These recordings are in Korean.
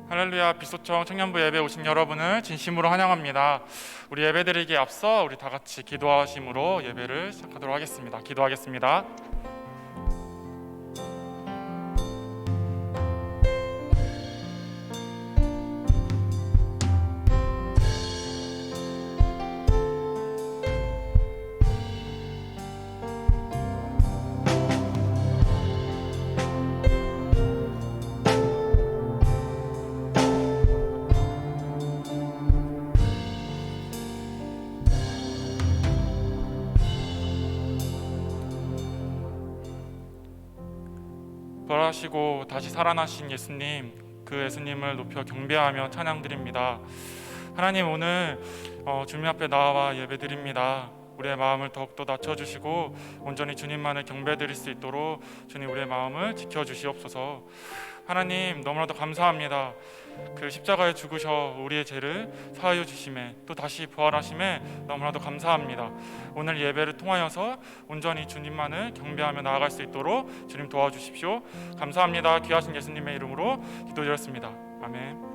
할렐루야. 빛소청 청년부 예배 오신 여러분을 진심으로 환영합니다. 우리 예배드리기에 앞서 우리 다 같이 기도하심으로 예배를 시작하도록 하겠습니다. 기도하겠습니다. 부활하시고 다시 살아나신 예수님, 그 예수님을 높여 경배하며 찬양드립니다. 하나님, 오늘 주님 앞에 나와 예배드립니다. 우리의 마음을 더욱더 낮춰주시고 온전히 주님만을 경배드릴 수 있도록 주님 우리의 마음을 지켜주시옵소서. 하나님, 너무나도 감사합니다. 그 십자가에 죽으셔 우리의 죄를 사하여 주심에, 또 다시 부활하심에 너무나도 감사합니다. 오늘 예배를 통하여서 온전히 주님만을 경배하며 나아갈 수 있도록 주님 도와주십시오. 감사합니다. 귀하신 예수님의 이름으로 기도드렸습니다. 아멘.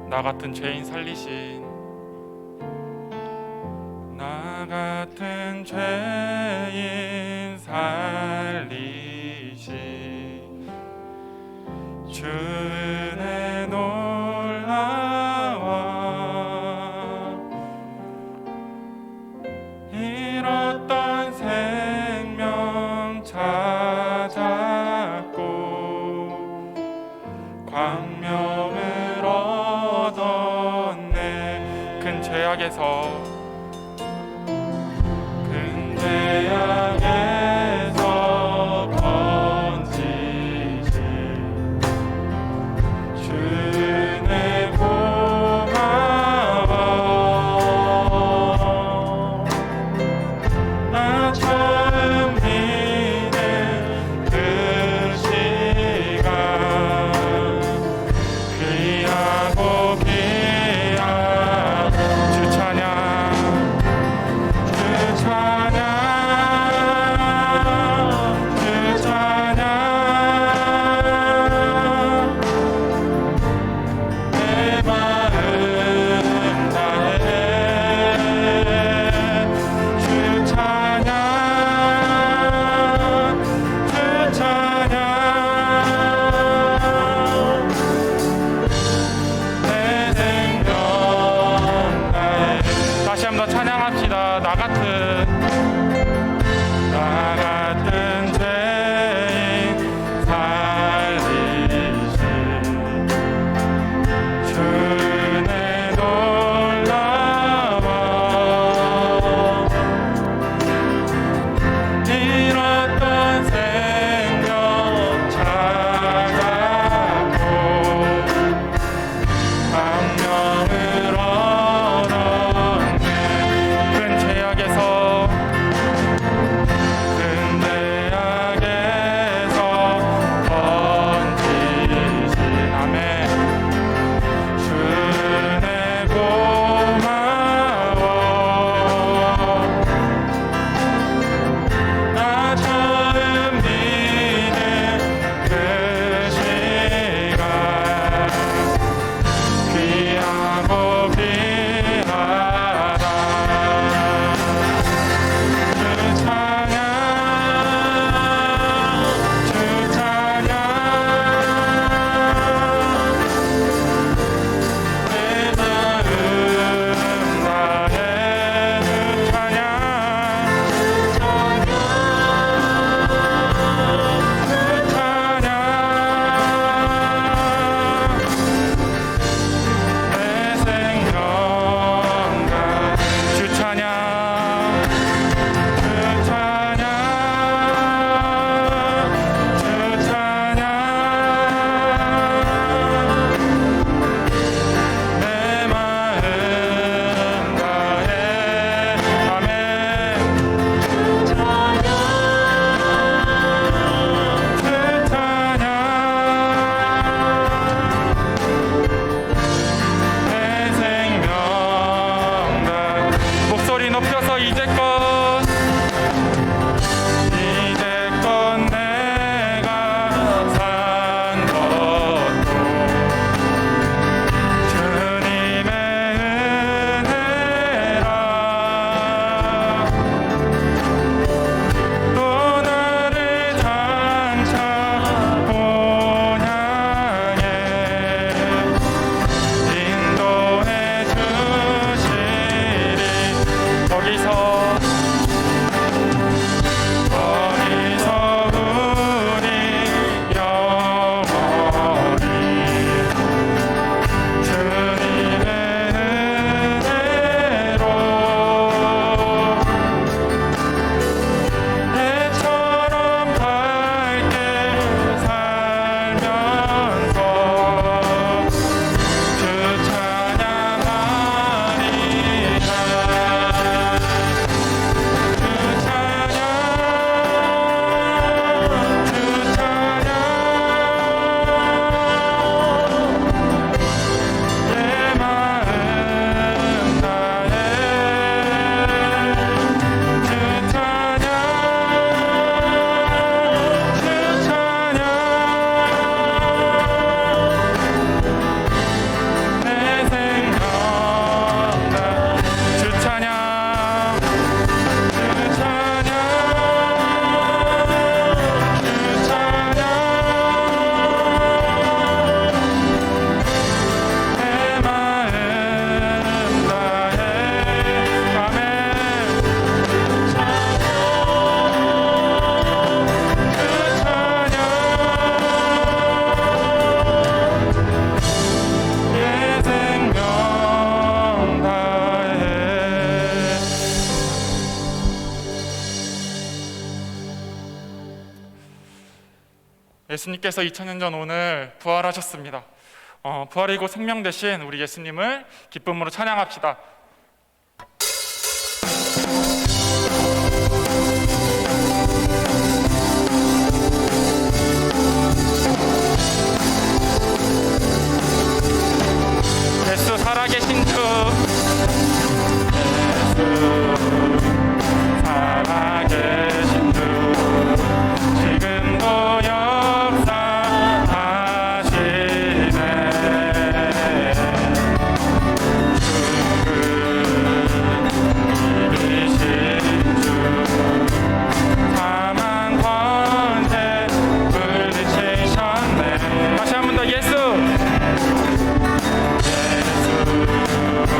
나 같은 죄인 살리신, 나 같은 죄인 살리신 주 은혜 놀라워 잃었던 생명 찾았고 광명을 얻었네. 큰 죄악에서 건지신 주 은혜 고마워. 나 처음 믿는 그 시간 귀하고 귀한 주 찬양, 주 찬양, 주 찬양. 내 마음 다해 주 찬양, 주 찬양. 내 생명 다해. 다시 한번 찬양합시다. 나 같은 죄인 살리신 주 예수님께서 2000년 전 오늘 부활하셨습니다. 부활이고 생명 되신 우리 예수님을 기쁨으로 찬양합시다. 예수 살아계신 주, 예수 살아계신 주, 지금도 역사하시네. 이기신 주, 사망 권세 물리치셨네. 다시 한 번 더 예수, 예수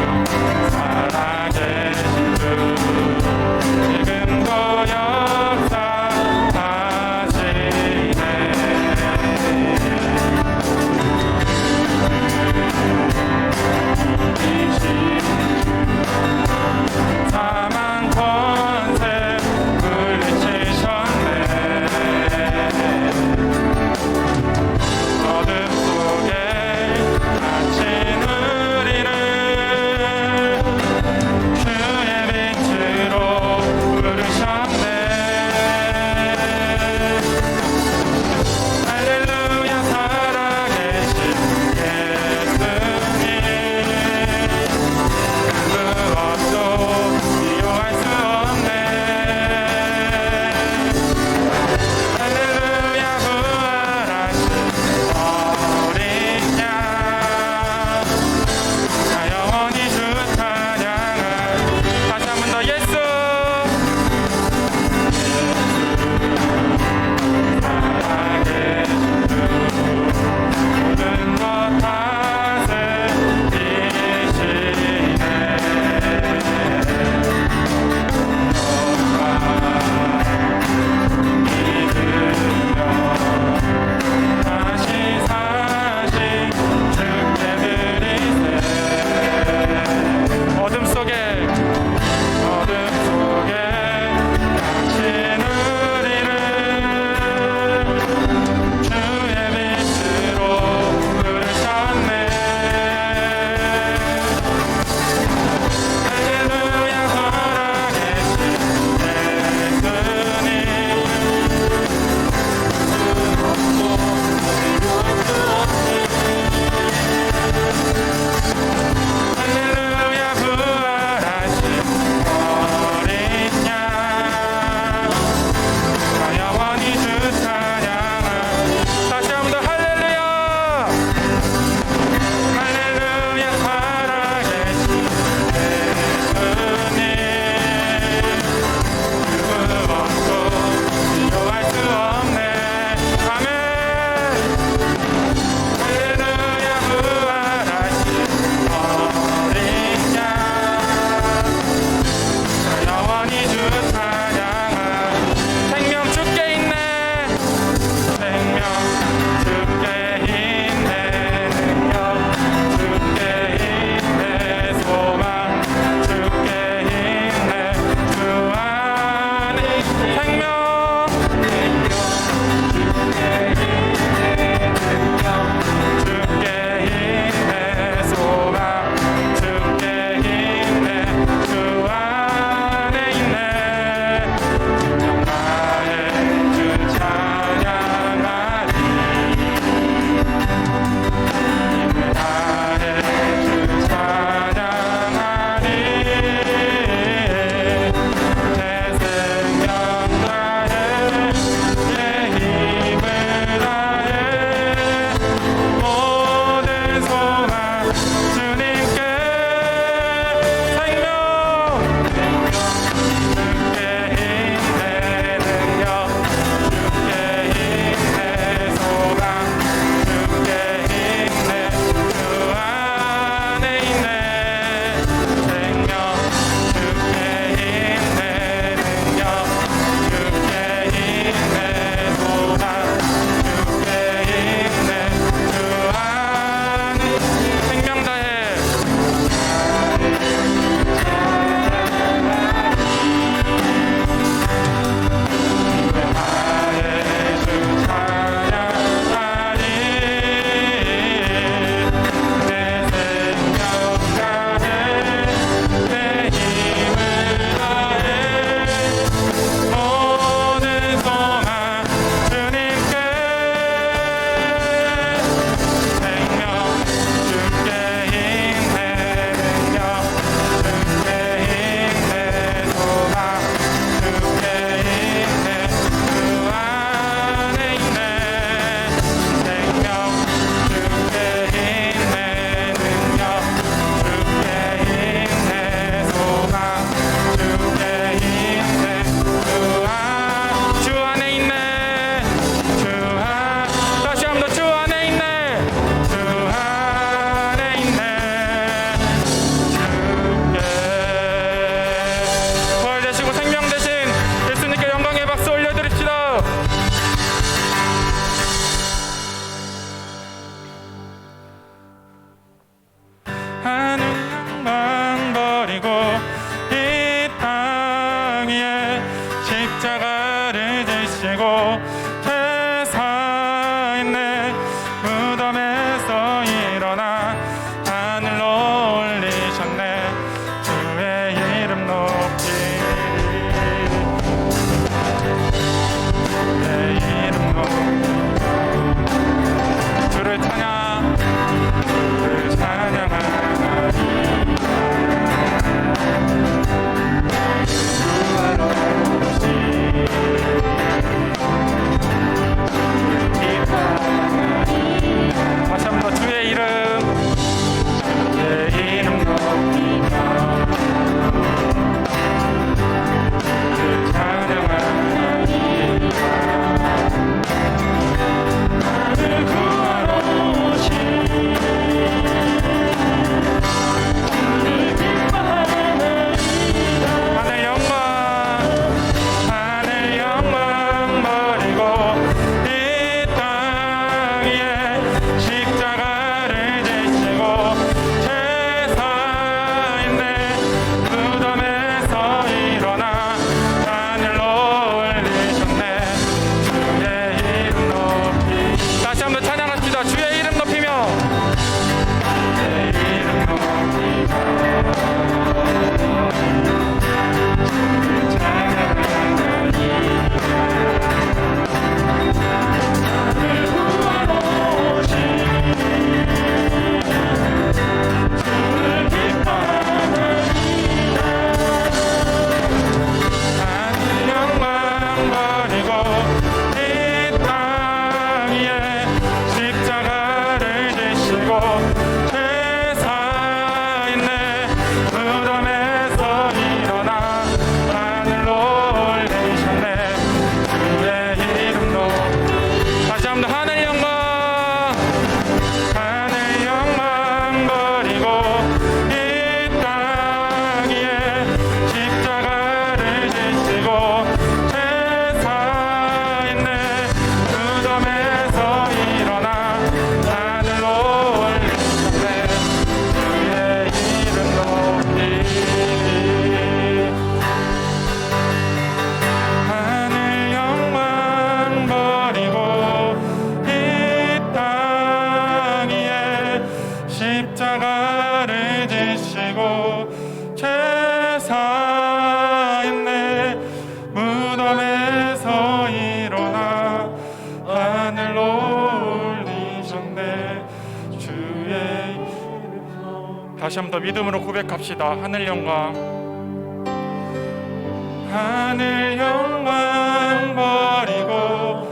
살아있네. 무덤에서 일어나 하늘로 올리셨네. 주의 이름 높. 다시 한번 하늘 영광, 하늘 영광 버리고 이 땅 위에 십자가를 지시고 제사 있네. 무덤에서 일어나 하늘로 올리셨네. 주의 이름 높이. 하늘 영광 버리고 이 땅 위에 십자가를 지시고 제사 있네. 무덤에서 일어나 하늘로 올리셨네. 주의 이름. 다시 한 번 더 믿음으로 고백합시다. 하늘 영광, 하늘 영광 버리고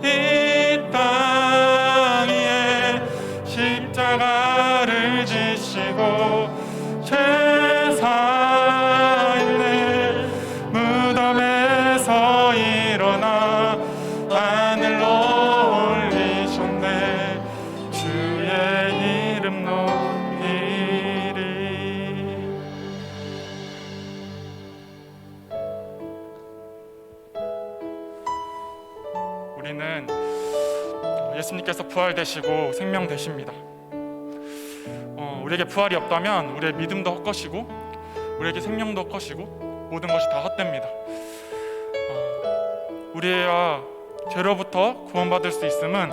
이 땅 위에 십자가를 지시고 제사 있네. 무덤에서 일어나 하늘로 올리셨네. 주의 이름 높이리. 우리는 예수님께서 부활되시고 생명되십니다. 우리에게 부활이 없다면 우리의 믿음도 헛것이고 우리에게 생명도 헛것이고 모든 것이 다 헛됩니다. 우리의 죄로부터 구원받을 수 있음은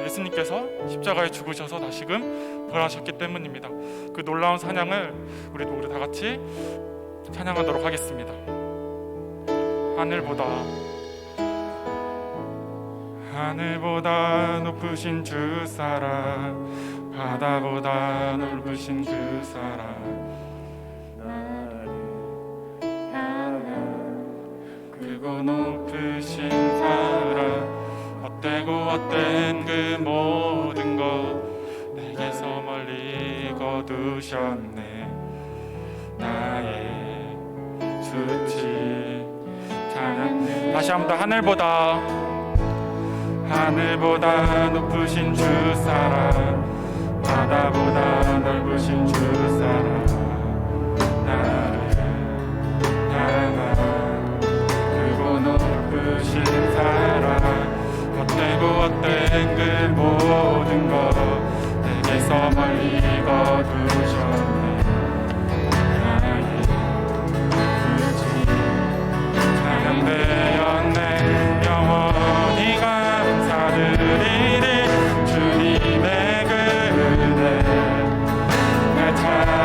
예수님께서 십자가에 죽으셔서 다시금 부활하셨기 때문입니다. 그 놀라운 찬양을 우리 다 같이 찬양하도록 하겠습니다. 하늘보다 높으신 주 사랑, 바다보다 넓으신 그 사랑, 나를 향한 크고 높으신 사랑, 헛되고 그 모든 것 내게서 멀리 거두셨네. 나의 수치 찬양. 다시 한번 더. 하늘보다 높으신 주 사랑, 바다보다 넓으신 주 사랑, 나를 향한 크고 높으신 사랑, 헛된 그 모든 것 내게서 멀리 거두셨네. 나의 수치 찬양되었네. 영원히 감사드리리. 주님의 그대 내 찬양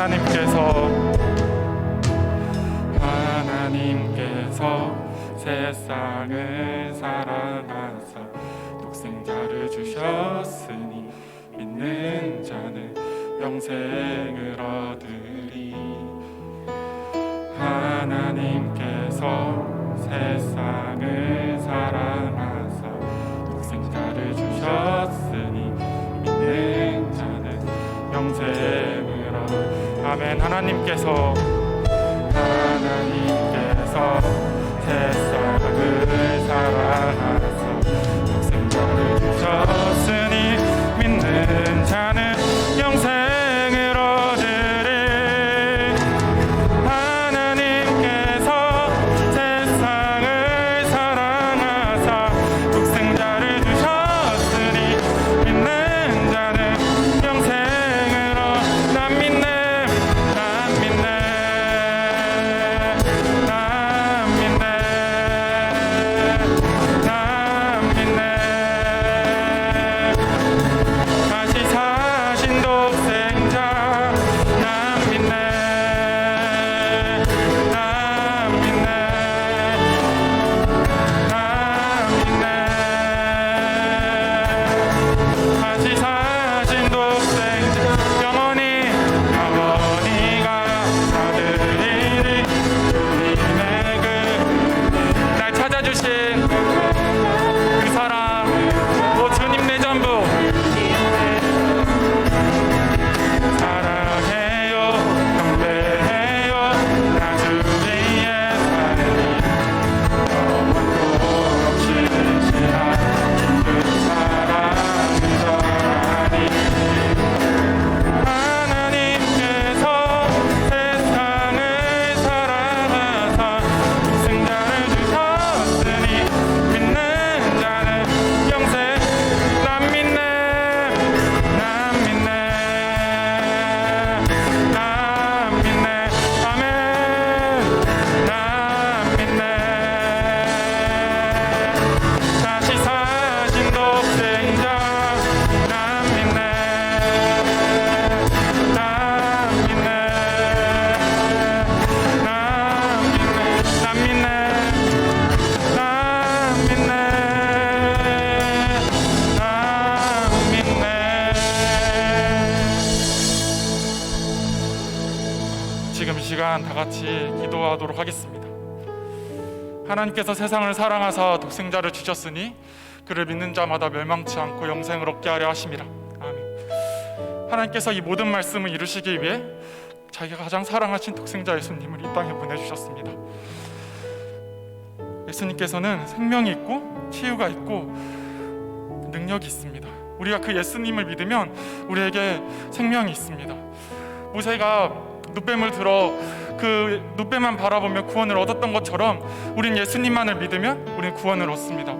하나님께서 세상을 사랑하사 독생자를 주셨으니 믿는 자는 영생을 얻으리. 하나님께서 세상을 사랑하사 독생자를 주셨으니 믿는 자는 영생을 얻으리. 아멘. 하나님께서 세상을 사랑하사 독생자를 주셨으니 믿는 자는 영생을 얻으리. 하나님께서 세상을 사랑하사 독생자를 주셨으니 믿는 자는 영생을 얻으리. 난 믿네, 난 믿네. 지금 이 시간 다 같이 기도하도록 하겠습니다. 하나님께서 세상을 사랑하사 독생자를 주셨으니 그를 믿는 자마다 멸망치 않고 영생을 얻게 하려 하심이라. 아멘. 하나님께서 이 모든 말씀을 이루시기 위해 자기가 가장 사랑하신 독생자 예수님을 이 땅에 보내주셨습니다. 예수님께서는 생명이 있고 치유가 있고 능력이 있습니다. 우리가 그 예수님을 믿으면 우리에게 생명이 있습니다. 모세가 눕뱀을 들어 그 눕뱀만 바라보며 구원을 얻었던 것처럼 우린 예수님만을 믿으면 우린 구원을 얻습니다.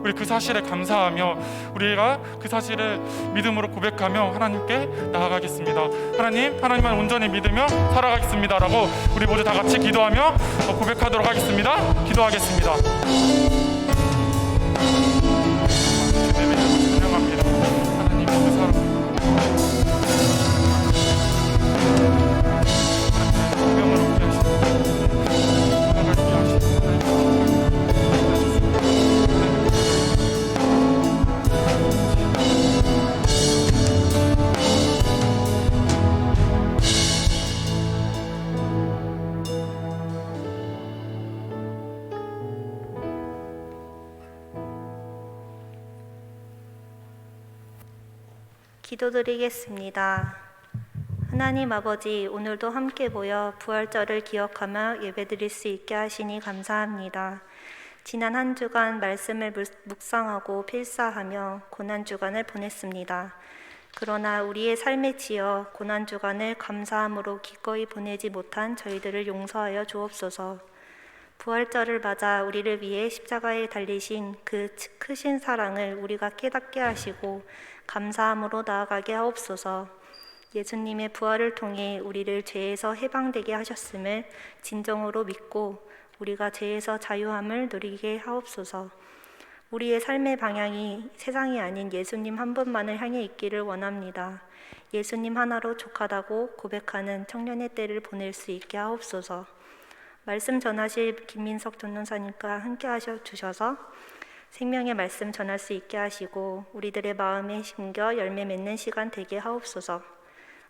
우리 그 사실에 감사하며 우리가 그 사실을 믿음으로 고백하며 하나님께 나아가겠습니다. 하나님만 온전히 믿으며 살아가겠습니다라고 우리 모두 다 같이 기도하며 고백하도록 하겠습니다. 기도하겠습니다. 찬양합니다. 하나님 그 사랑 기도드리겠습니다. 하나님 아버지, 오늘도 함께 모여 부활절을 기억하며 예배드릴 수 있게 하시니 감사합니다. 지난 한 주간 말씀을 묵상하고 필사하며 고난주간을 보냈습니다. 그러나 우리의 삶에 지어 고난주간을 감사함으로 기꺼이 보내지 못한 저희들을 용서하여 주옵소서. 부활절을 맞아 우리를 위해 십자가에 달리신 그 크신 사랑을 우리가 깨닫게 하시고 감사함으로 나아가게 하옵소서. 예수님의 부활을 통해 우리를 죄에서 해방되게 하셨음을 진정으로 믿고 우리가 죄에서 자유함을 누리게 하옵소서. 우리의 삶의 방향이 세상이 아닌 예수님 한 분만을 향해 있기를 원합니다. 예수님 하나로 족하다고 고백하는 청년의 때를 보낼 수 있게 하옵소서. 말씀 전하실 김민석 전도사님과 함께 하셔 주셔서 생명의 말씀 전할 수 있게 하시고 우리들의 마음에 심겨 열매 맺는 시간 되게 하옵소서.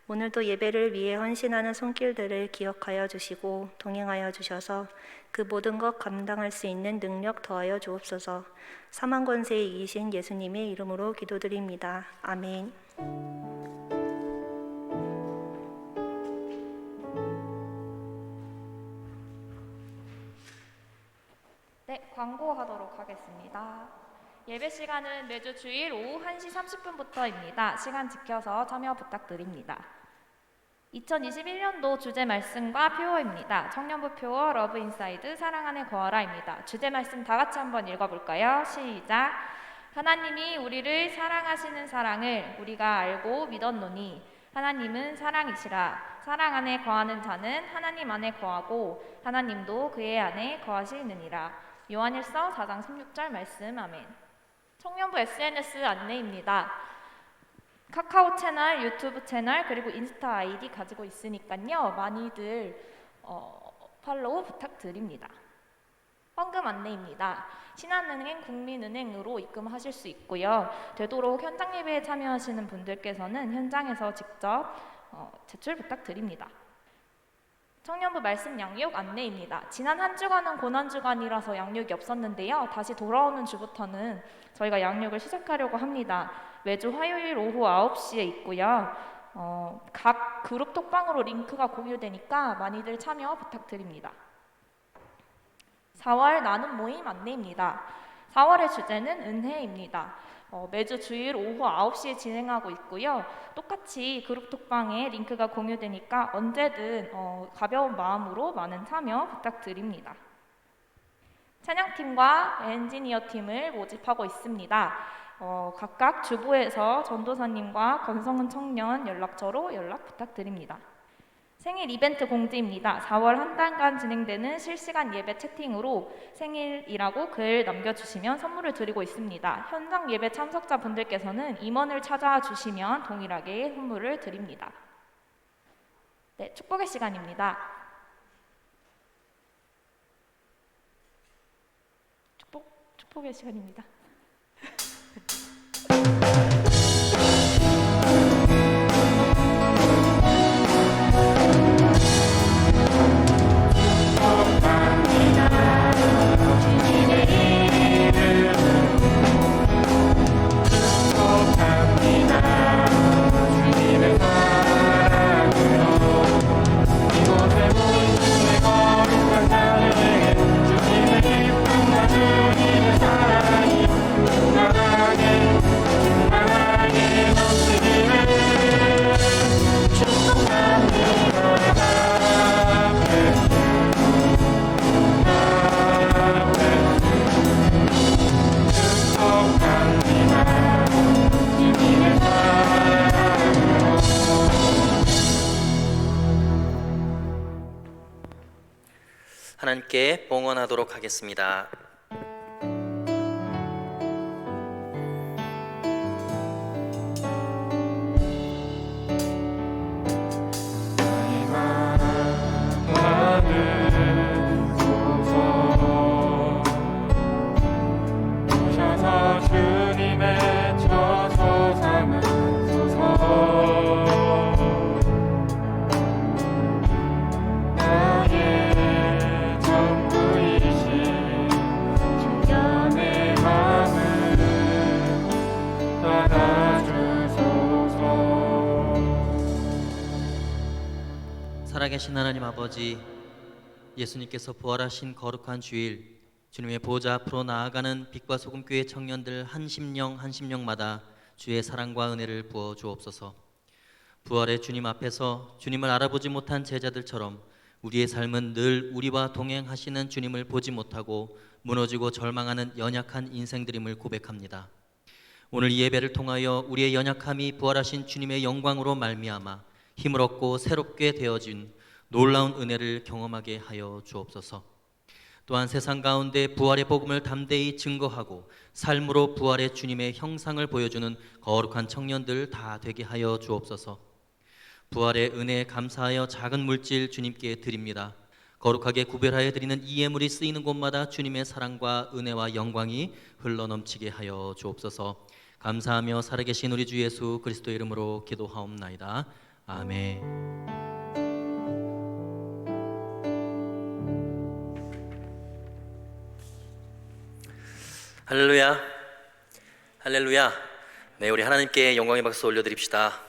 오늘도 예배를 위해 헌신하는 손길들을 기억하여 주시고 동행하여 주셔서 그 모든 것 감당할 수 있는 능력 더하여 주옵소서. 사망 권세에 이기신 예수님의 이름으로 기도드립니다. 아멘. 네, 광고하도록 하겠습니다. 예배 시간은 매주 주일 오후 1시 30분부터입니다. 시간 지켜서 참여 부탁드립니다. 2021년도 주제 말씀과 표어입니다. 청년부 표어 러브 인사이드 사랑 안에 거하라입니다. 주제 말씀 다 같이 한번 읽어볼까요? 시작! 하나님이 우리를 사랑하시는 사랑을 우리가 알고 믿었노니 하나님은 사랑이시라. 사랑 안에 거하는 자는 하나님 안에 거하고 하나님도 그의 안에 거하시느니라. 요한일서 4장 16절 말씀. 아멘. 청년부 SNS 안내입니다. 카카오 채널, 유튜브 채널, 그리고 인스타 아이디 가지고 있으니까요. 많이들 팔로우 부탁드립니다. 헌금 안내입니다. 신한은행, 국민은행으로 입금하실 수 있고요. 되도록 현장 예배에 참여하시는 분들께서는 현장에서 직접 제출 부탁드립니다. 청년부 말씀 양육 안내입니다. 지난 한 주간은 고난주간이라서 양육이 없었는데요. 다시 돌아오는 주부터는 저희가 양육을 시작하려고 합니다. 매주 화요일 오후 9시에 있고요. 각 그룹 톡방으로 링크가 공유되니까 많이들 참여 부탁드립니다. 4월 나눔 모임 안내입니다. 4월의 주제는 은혜입니다. 매주 주일 오후 9시에 진행하고 있고요. 똑같이 그룹 톡방에 링크가 공유되니까 언제든 가벼운 마음으로 많은 참여 부탁드립니다. 찬양팀과 엔지니어 팀을 모집하고 있습니다. 각각 주부에서 전도사님과 권성은 청년 연락처로 연락 부탁드립니다. 생일 이벤트 공지입니다. 4월 한 달간 진행되는 실시간 예배 채팅으로 생일이라고 글 남겨주시면 선물을 드리고 있습니다. 현장 예배 참석자분들께서는 임원을 찾아와 주시면 동일하게 선물을 드립니다. 네, 축복의 시간입니다. 축복의 시간입니다. 하나님께 봉헌하도록 하겠습니다. 살아계신 하나님 아버지, 예수님께서 부활하신 거룩한 주일 주님의 보좌 앞으로 나아가는 빛과 소금교회 청년들 한 심령 한 심령마다 주의 사랑과 은혜를 부어 주옵소서. 부활의 주님 앞에서 주님을 알아보지 못한 제자들처럼 우리의 삶은 늘 우리와 동행하시는 주님을 보지 못하고 무너지고 절망하는 연약한 인생들임을 고백합니다. 오늘 이 예배를 통하여 우리의 연약함이 부활하신 주님의 영광으로 말미암아 힘을 얻고 새롭게 되어진 놀라운 은혜를 경험하게 하여 주옵소서. 또한 세상 가운데 부활의 복음을 담대히 증거하고 삶으로 부활의 주님의 형상을 보여주는 거룩한 청년들 다 되게 하여 주옵소서. 부활의 은혜에 감사하여 작은 물질 주님께 드립니다. 거룩하게 구별하여 드리는 이 예물이 쓰이는 곳마다 주님의 사랑과 은혜와 영광이 흘러넘치게 하여 주옵소서. 감사하며 살아계신 우리 주 예수 그리스도의 이름으로 기도하옵나이다. 아멘. 할렐루야, 할렐루야. 네, 우리 하나님께 영광의 박수 올려드립시다.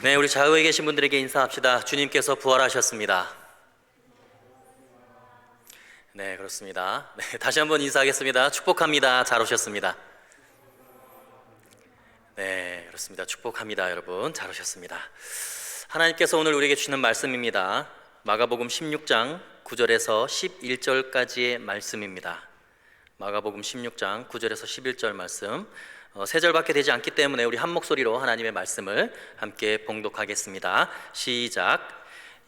네, 우리 좌우에 계신 분들에게 인사합시다. 주님께서 부활하셨습니다. 네, 그렇습니다. 네, 다시 한번 인사하겠습니다. 축복합니다. 잘 오셨습니다. 네, 그렇습니다. 축복합니다. 여러분, 잘 오셨습니다. 하나님께서 오늘 우리에게 주시는 말씀입니다. 마가복음 16장 9절에서 11절까지의 말씀입니다. 마가복음 16장 9절에서 11절 말씀, 세 절밖에 되지 않기 때문에 우리 한 목소리로 하나님의 말씀을 함께 봉독하겠습니다. 시작.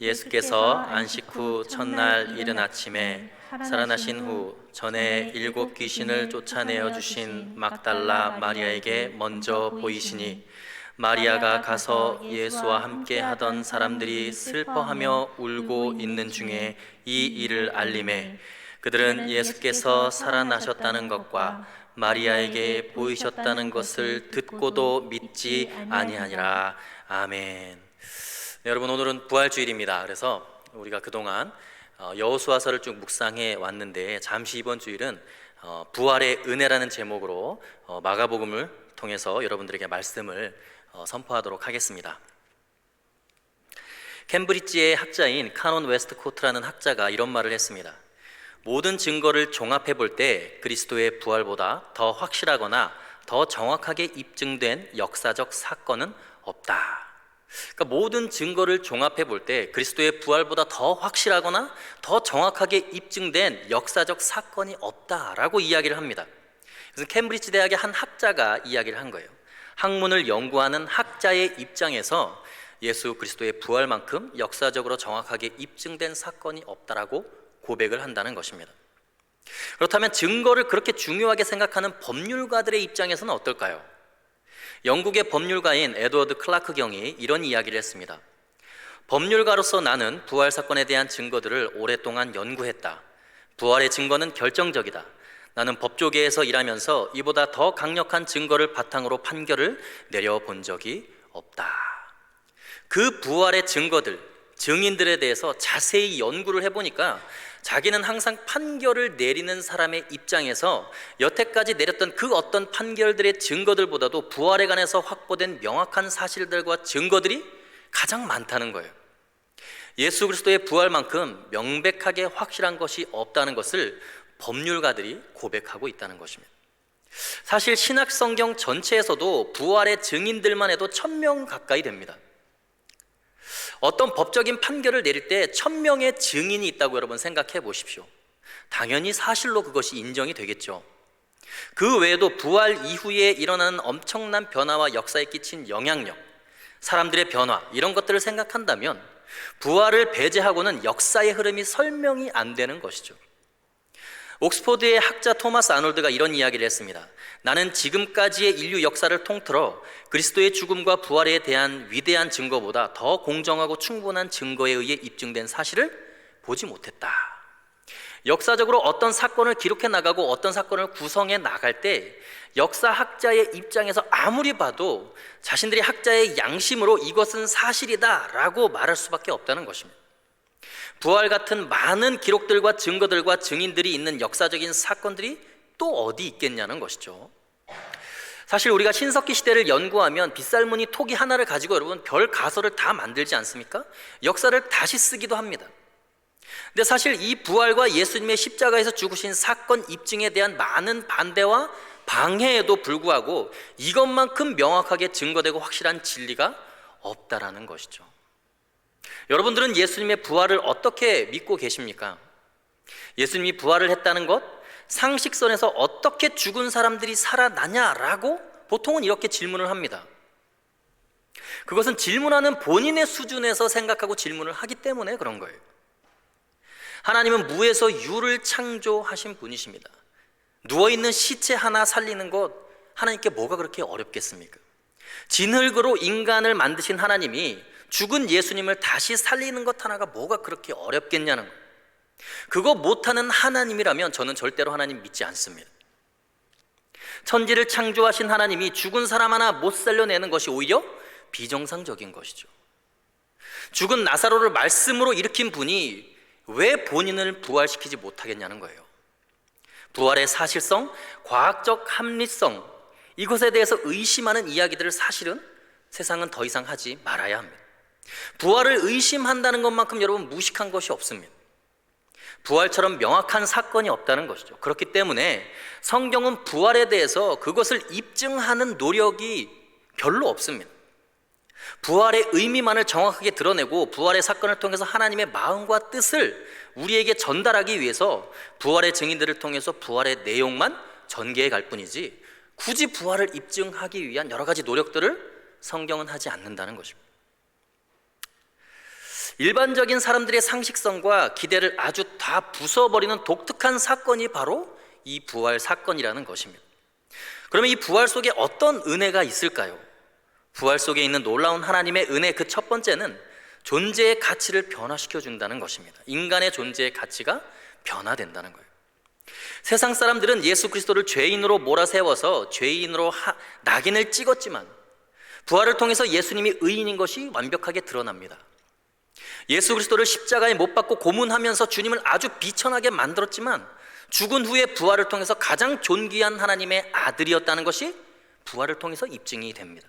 예수께서 안식 후 첫날 이른 아침에 살아나신 후 전에 7 귀신을 쫓아내어 주신 막달라 마리아에게 먼저 보이시니 마리아가 가서 예수와 함께 하던 사람들이 슬퍼하며 울고 있는 중에 이 일을 알림해 그들은 예수께서 살아나셨다는 것과 마리아에게 보이셨다는 것을 듣고도 믿지 아니하니라. 아멘. 네, 여러분, 오늘은 부활주일입니다. 그래서 우리가 그동안 여호수아서를 쭉 묵상해 왔는데 잠시 이번 주일은 부활의 은혜라는 제목으로 마가복음을 통해서 여러분들에게 말씀을 선포하도록 하겠습니다. 캠브리지의 학자인 카논 웨스트코트라는 학자가 이런 말을 했습니다. 모든 증거를 종합해 볼 때 그리스도의 부활보다 더 확실하거나 더 정확하게 입증된 역사적 사건은 없다. 그러니까 모든 증거를 종합해 볼 때 그리스도의 부활보다 더 확실하거나 더 정확하게 입증된 역사적 사건이 없다라고 이야기를 합니다. 그래서 캠브리지 대학의 한 학자가 이야기를 한 거예요. 학문을 연구하는 학자의 입장에서 예수 그리스도의 부활만큼 역사적으로 정확하게 입증된 사건이 없다라고 고백을 한다는 것입니다. 그렇다면 증거를 그렇게 중요하게 생각하는 법률가들의 입장에서는 어떨까요? 영국의 법률가인 에드워드 클라크 경이 이런 이야기를 했습니다. 법률가로서 나는 부활 사건에 대한 증거들을 오랫동안 연구했다. 부활의 증거는 결정적이다. 나는 법조계에서 일하면서 이보다 더 강력한 증거를 바탕으로 판결을 내려본 적이 없다. 그 부활의 증거들, 증인들에 대해서 자세히 연구를 해보니까 자기는 항상 판결을 내리는 사람의 입장에서 여태까지 내렸던 그 어떤 판결들의 증거들보다도 부활에 관해서 확보된 명확한 사실들과 증거들이 가장 많다는 거예요. 예수 그리스도의 부활만큼 명백하게 확실한 것이 없다는 것을 법률가들이 고백하고 있다는 것입니다. 사실 신약 성경 전체에서도 부활의 증인들만 해도 1000명 가까이 됩니다. 어떤 법적인 판결을 내릴 때 1000명의 증인이 있다고 여러분 생각해 보십시오. 당연히 사실로 그것이 인정이 되겠죠. 그 외에도 부활 이후에 일어나는 엄청난 변화와 역사에 끼친 영향력, 사람들의 변화, 이런 것들을 생각한다면 부활을 배제하고는 역사의 흐름이 설명이 안 되는 것이죠. 옥스퍼드의 학자 토마스 아놀드가 이런 이야기를 했습니다. 나는 지금까지의 인류 역사를 통틀어 그리스도의 죽음과 부활에 대한 위대한 증거보다 더 공정하고 충분한 증거에 의해 입증된 사실을 보지 못했다. 역사적으로 어떤 사건을 기록해 나가고 어떤 사건을 구성해 나갈 때 역사학자의 입장에서 아무리 봐도 자신들이 학자의 양심으로 이것은 사실이다 라고 말할 수밖에 없다는 것입니다. 부활 같은 많은 기록들과 증거들과 증인들이 있는 역사적인 사건들이 또 어디 있겠냐는 것이죠. 사실 우리가 신석기 시대를 연구하면 빗살무늬 토기 하나를 가지고 여러분 별 가설을 다 만들지 않습니까? 역사를 다시 쓰기도 합니다. 근데 사실 이 부활과 예수님의 십자가에서 죽으신 사건 입증에 대한 많은 반대와 방해에도 불구하고 이것만큼 명확하게 증거되고 확실한 진리가 없다라는 것이죠. 여러분들은 예수님의 부활을 어떻게 믿고 계십니까? 예수님이 부활을 했다는 것, 상식선에서 어떻게 죽은 사람들이 살아나냐라고 보통은 이렇게 질문을 합니다. 그것은 질문하는 본인의 수준에서 생각하고 질문을 하기 때문에 그런 거예요. 하나님은 무에서 유를 창조하신 분이십니다. 누워있는 시체 하나 살리는 것 하나님께 뭐가 그렇게 어렵겠습니까? 진흙으로 인간을 만드신 하나님이 죽은 예수님을 다시 살리는 것 하나가 뭐가 그렇게 어렵겠냐는 거예요. 그거 못하는 하나님이라면 저는 절대로 하나님 믿지 않습니다. 천지를 창조하신 하나님이 죽은 사람 하나 못 살려내는 것이 오히려 비정상적인 것이죠. 죽은 나사로를 말씀으로 일으킨 분이 왜 본인을 부활시키지 못하겠냐는 거예요. 부활의 사실성, 과학적 합리성, 이것에 대해서 의심하는 이야기들을 사실은 세상은 더 이상 하지 말아야 합니다. 부활을 의심한다는 것만큼 여러분 무식한 것이 없습니다. 부활처럼 명확한 사건이 없다는 것이죠. 그렇기 때문에 성경은 부활에 대해서 그것을 입증하는 노력이 별로 없습니다. 부활의 의미만을 정확하게 드러내고 부활의 사건을 통해서 하나님의 마음과 뜻을 우리에게 전달하기 위해서 부활의 증인들을 통해서 부활의 내용만 전개해 갈 뿐이지 굳이 부활을 입증하기 위한 여러 가지 노력들을 성경은 하지 않는다는 것입니다. 일반적인 사람들의 상식성과 기대를 아주 다 부숴버리는 독특한 사건이 바로 이 부활 사건이라는 것입니다. 그러면 이 부활 속에 어떤 은혜가 있을까요? 부활 속에 있는 놀라운 하나님의 은혜 그 첫 번째는 존재의 가치를 변화시켜 준다는 것입니다. 인간의 존재의 가치가 변화된다는 거예요. 세상 사람들은 예수 그리스도를 죄인으로 몰아세워서 죄인으로 낙인을 찍었지만 부활을 통해서 예수님이 의인인 것이 완벽하게 드러납니다. 예수 그리스도를 십자가에 못 박고 고문하면서 주님을 아주 비천하게 만들었지만 죽은 후에 부활을 통해서 가장 존귀한 하나님의 아들이었다는 것이 부활을 통해서 입증이 됩니다.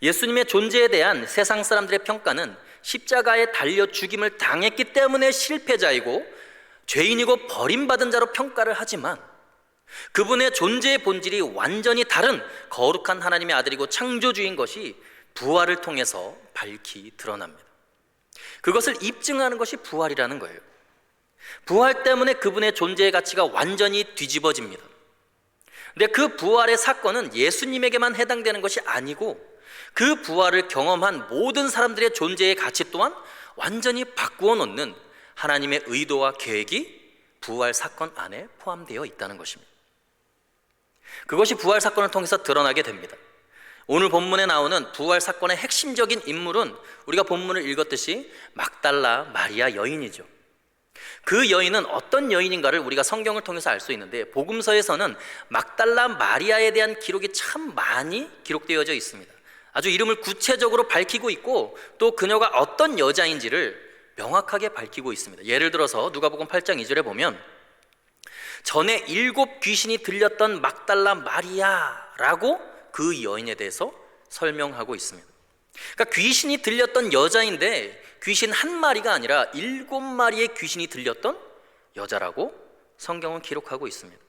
예수님의 존재에 대한 세상 사람들의 평가는 십자가에 달려 죽임을 당했기 때문에 실패자이고 죄인이고 버림받은 자로 평가를 하지만 그분의 존재의 본질이 완전히 다른 거룩한 하나님의 아들이고 창조주인 것이 부활을 통해서 밝히 드러납니다. 그것을 입증하는 것이 부활이라는 거예요. 부활 때문에 그분의 존재의 가치가 완전히 뒤집어집니다. 근데 그 부활의 사건은 예수님에게만 해당되는 것이 아니고 그 부활을 경험한 모든 사람들의 존재의 가치 또한 완전히 바꾸어 놓는 하나님의 의도와 계획이 부활 사건 안에 포함되어 있다는 것입니다. 그것이 부활 사건을 통해서 드러나게 됩니다. 오늘 본문에 나오는 부활 사건의 핵심적인 인물은 우리가 본문을 읽었듯이 막달라 마리아 여인이죠. 그 여인은 어떤 여인인가를 우리가 성경을 통해서 알 수 있는데 복음서에서는 막달라 마리아에 대한 기록이 참 많이 기록되어져 있습니다. 아주 이름을 구체적으로 밝히고 있고 또 그녀가 어떤 여자인지를 명확하게 밝히고 있습니다. 예를 들어서 누가복음 8장 2절에 보면 전에 7 귀신이 들렸던 막달라 마리아라고 그 여인에 대해서 설명하고 있습니다. 그러니까 귀신이 들렸던 여자인데 귀신 한 마리가 아니라 7마리의 귀신이 들렸던 여자라고 성경은 기록하고 있습니다.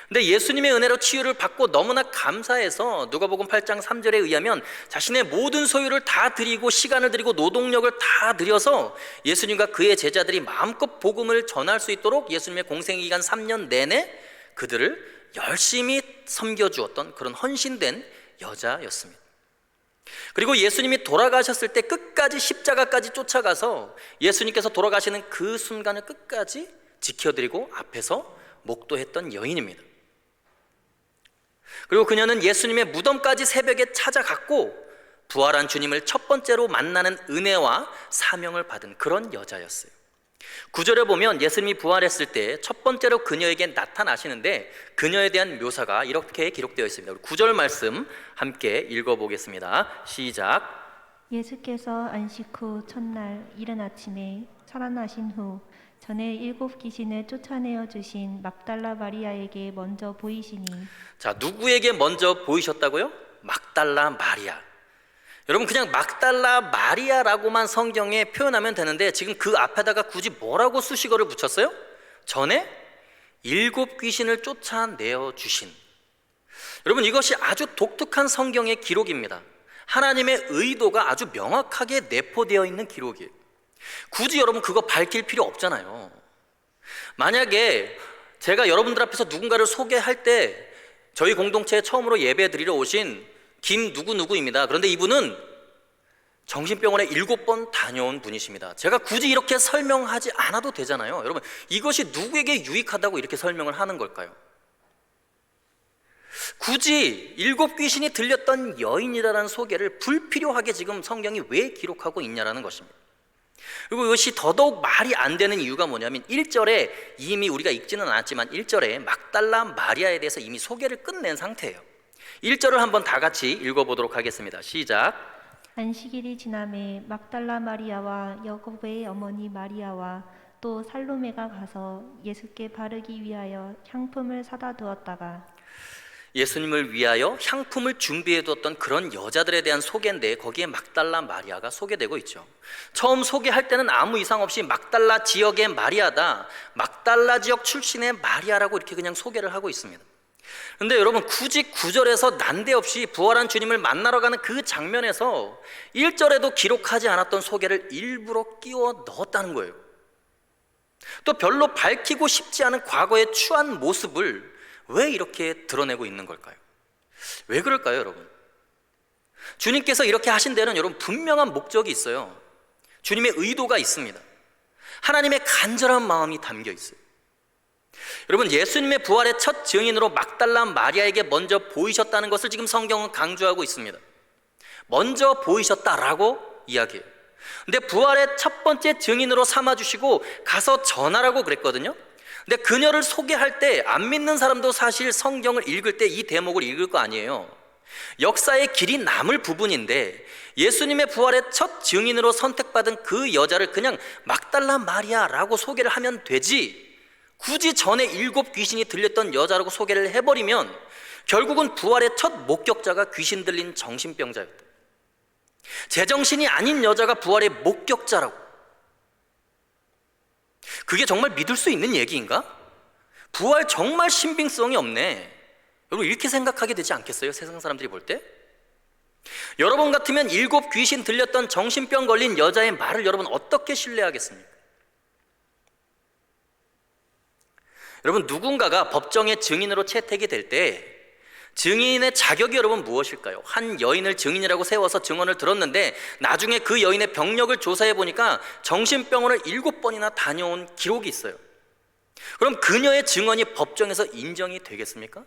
근데 예수님의 은혜로 치유를 받고 너무나 감사해서 누가복음 8장 3절에 의하면 자신의 모든 소유를 다 드리고 시간을 드리고 노동력을 다 들여서 예수님과 그의 제자들이 마음껏 복음을 전할 수 있도록 예수님의 공생기간 3년 내내 그들을 열심히 섬겨주었던 그런 헌신된 여자였습니다. 그리고 예수님이 돌아가셨을 때 끝까지 십자가까지 쫓아가서 예수님께서 돌아가시는 그 순간을 끝까지 지켜드리고 앞에서 목도했던 여인입니다. 그리고 그녀는 예수님의 무덤까지 새벽에 찾아갔고 부활한 주님을 첫 번째로 만나는 은혜와 사명을 받은 그런 여자였어요. 9절에 보면 예수님이 부활했을 때 첫 번째로 그녀에게 나타나시는데 그녀에 대한 묘사가 이렇게 기록되어 있습니다. 9절 말씀 함께 읽어보겠습니다. 시작. 예수께서 안식 후 첫날 이른 아침에 살아나신 후 전에 7 귀신을 쫓아내어 주신 막달라 마리아에게 먼저 보이시니. 자, 누구에게 먼저 보이셨다고요? 막달라 마리아. 여러분 그냥 막달라 마리아라고만 성경에 표현하면 되는데 지금 그 앞에다가 굳이 뭐라고 수식어를 붙였어요? 전에 7 귀신을 쫓아내어 주신. 여러분 이것이 아주 독특한 성경의 기록입니다. 하나님의 의도가 아주 명확하게 내포되어 있는 기록이에요. 굳이 여러분 그거 밝힐 필요 없잖아요. 만약에 제가 여러분들 앞에서 누군가를 소개할 때 저희 공동체에 처음으로 예배 드리러 오신 김 누구누구입니다. 그런데 이분은 정신병원에 7번 다녀온 분이십니다. 제가 굳이 이렇게 설명하지 않아도 되잖아요. 여러분, 이것이 누구에게 유익하다고 이렇게 설명을 하는 걸까요? 굳이 7귀신이 들렸던 여인이라는 소개를 불필요하게 지금 성경이 왜 기록하고 있냐라는 것입니다. 그리고 이것이 더더욱 말이 안 되는 이유가 뭐냐면 1절에 이미 우리가 읽지는 않았지만 1절에 막달라 마리아에 대해서 이미 소개를 끝낸 상태예요. 1절을 한번 다 같이 읽어보도록 하겠습니다. 시작. 안식일이 지남에 막달라 마리아와 야고보의 어머니 마리아와 또 살로메가 가서 예수께 바르기 위하여 향품을 사다 두었다가 예수님을 위하여 향품을 준비해 두었던 그런 여자들에 대한 소개인데 거기에 막달라 마리아가 소개되고 있죠. 처음 소개할 때는 아무 이상 없이 막달라 지역의 마리아다, 막달라 지역 출신의 마리아라고 이렇게 그냥 소개를 하고 있습니다. 그런데 여러분, 굳이 9절에서 난데없이 부활한 주님을 만나러 가는 그 장면에서 1절에도 기록하지 않았던 소개를 일부러 끼워 넣었다는 거예요. 또 별로 밝히고 싶지 않은 과거의 추한 모습을 왜 이렇게 드러내고 있는 걸까요? 왜 그럴까요, 여러분? 주님께서 이렇게 하신 데는 여러분 분명한 목적이 있어요. 주님의 의도가 있습니다. 하나님의 간절한 마음이 담겨 있어요. 여러분, 예수님의 부활의 첫 증인으로 막달라 마리아에게 먼저 보이셨다는 것을 지금 성경은 강조하고 있습니다. 먼저 보이셨다라고 이야기해요. 근데 부활의 첫 번째 증인으로 삼아주시고 가서 전하라고 그랬거든요. 근데 그녀를 소개할 때 안 믿는 사람도 사실 성경을 읽을 때 이 대목을 읽을 거 아니에요. 역사의 길이 남을 부분인데 예수님의 부활의 첫 증인으로 선택받은 그 여자를 그냥 막달라 마리아라고 소개를 하면 되지, 굳이 전에 7귀신이 들렸던 여자라고 소개를 해버리면 결국은 부활의 첫 목격자가 귀신 들린 정신병자였다, 제정신이 아닌 여자가 부활의 목격자라고. 그게 정말 믿을 수 있는 얘기인가? 부활 정말 신빙성이 없네. 여러분, 이렇게 생각하게 되지 않겠어요? 세상 사람들이 볼 때? 여러분 같으면 7귀신 들렸던 정신병 걸린 여자의 말을 여러분 어떻게 신뢰하겠습니까? 여러분, 누군가가 법정의 증인으로 채택이 될 때 증인의 자격이 여러분 무엇일까요? 한 여인을 증인이라고 세워서 증언을 들었는데 나중에 그 여인의 병력을 조사해 보니까 정신병원을 7번이나 다녀온 기록이 있어요. 그럼 그녀의 증언이 법정에서 인정이 되겠습니까?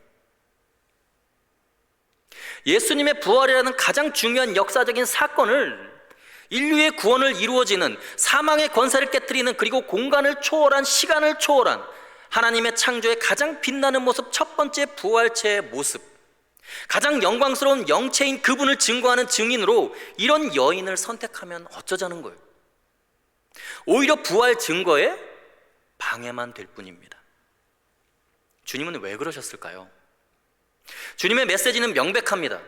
예수님의 부활이라는 가장 중요한 역사적인 사건을, 인류의 구원을 이루어지는, 사망의 권세를 깨뜨리는, 그리고 공간을 초월한, 시간을 초월한 하나님의 창조의 가장 빛나는 모습, 첫 번째 부활체의 모습, 가장 영광스러운 영체인 그분을 증거하는 증인으로 이런 여인을 선택하면 어쩌자는 거예요? 오히려 부활 증거에 방해만 될 뿐입니다. 주님은 왜 그러셨을까요? 주님의 메시지는 명백합니다.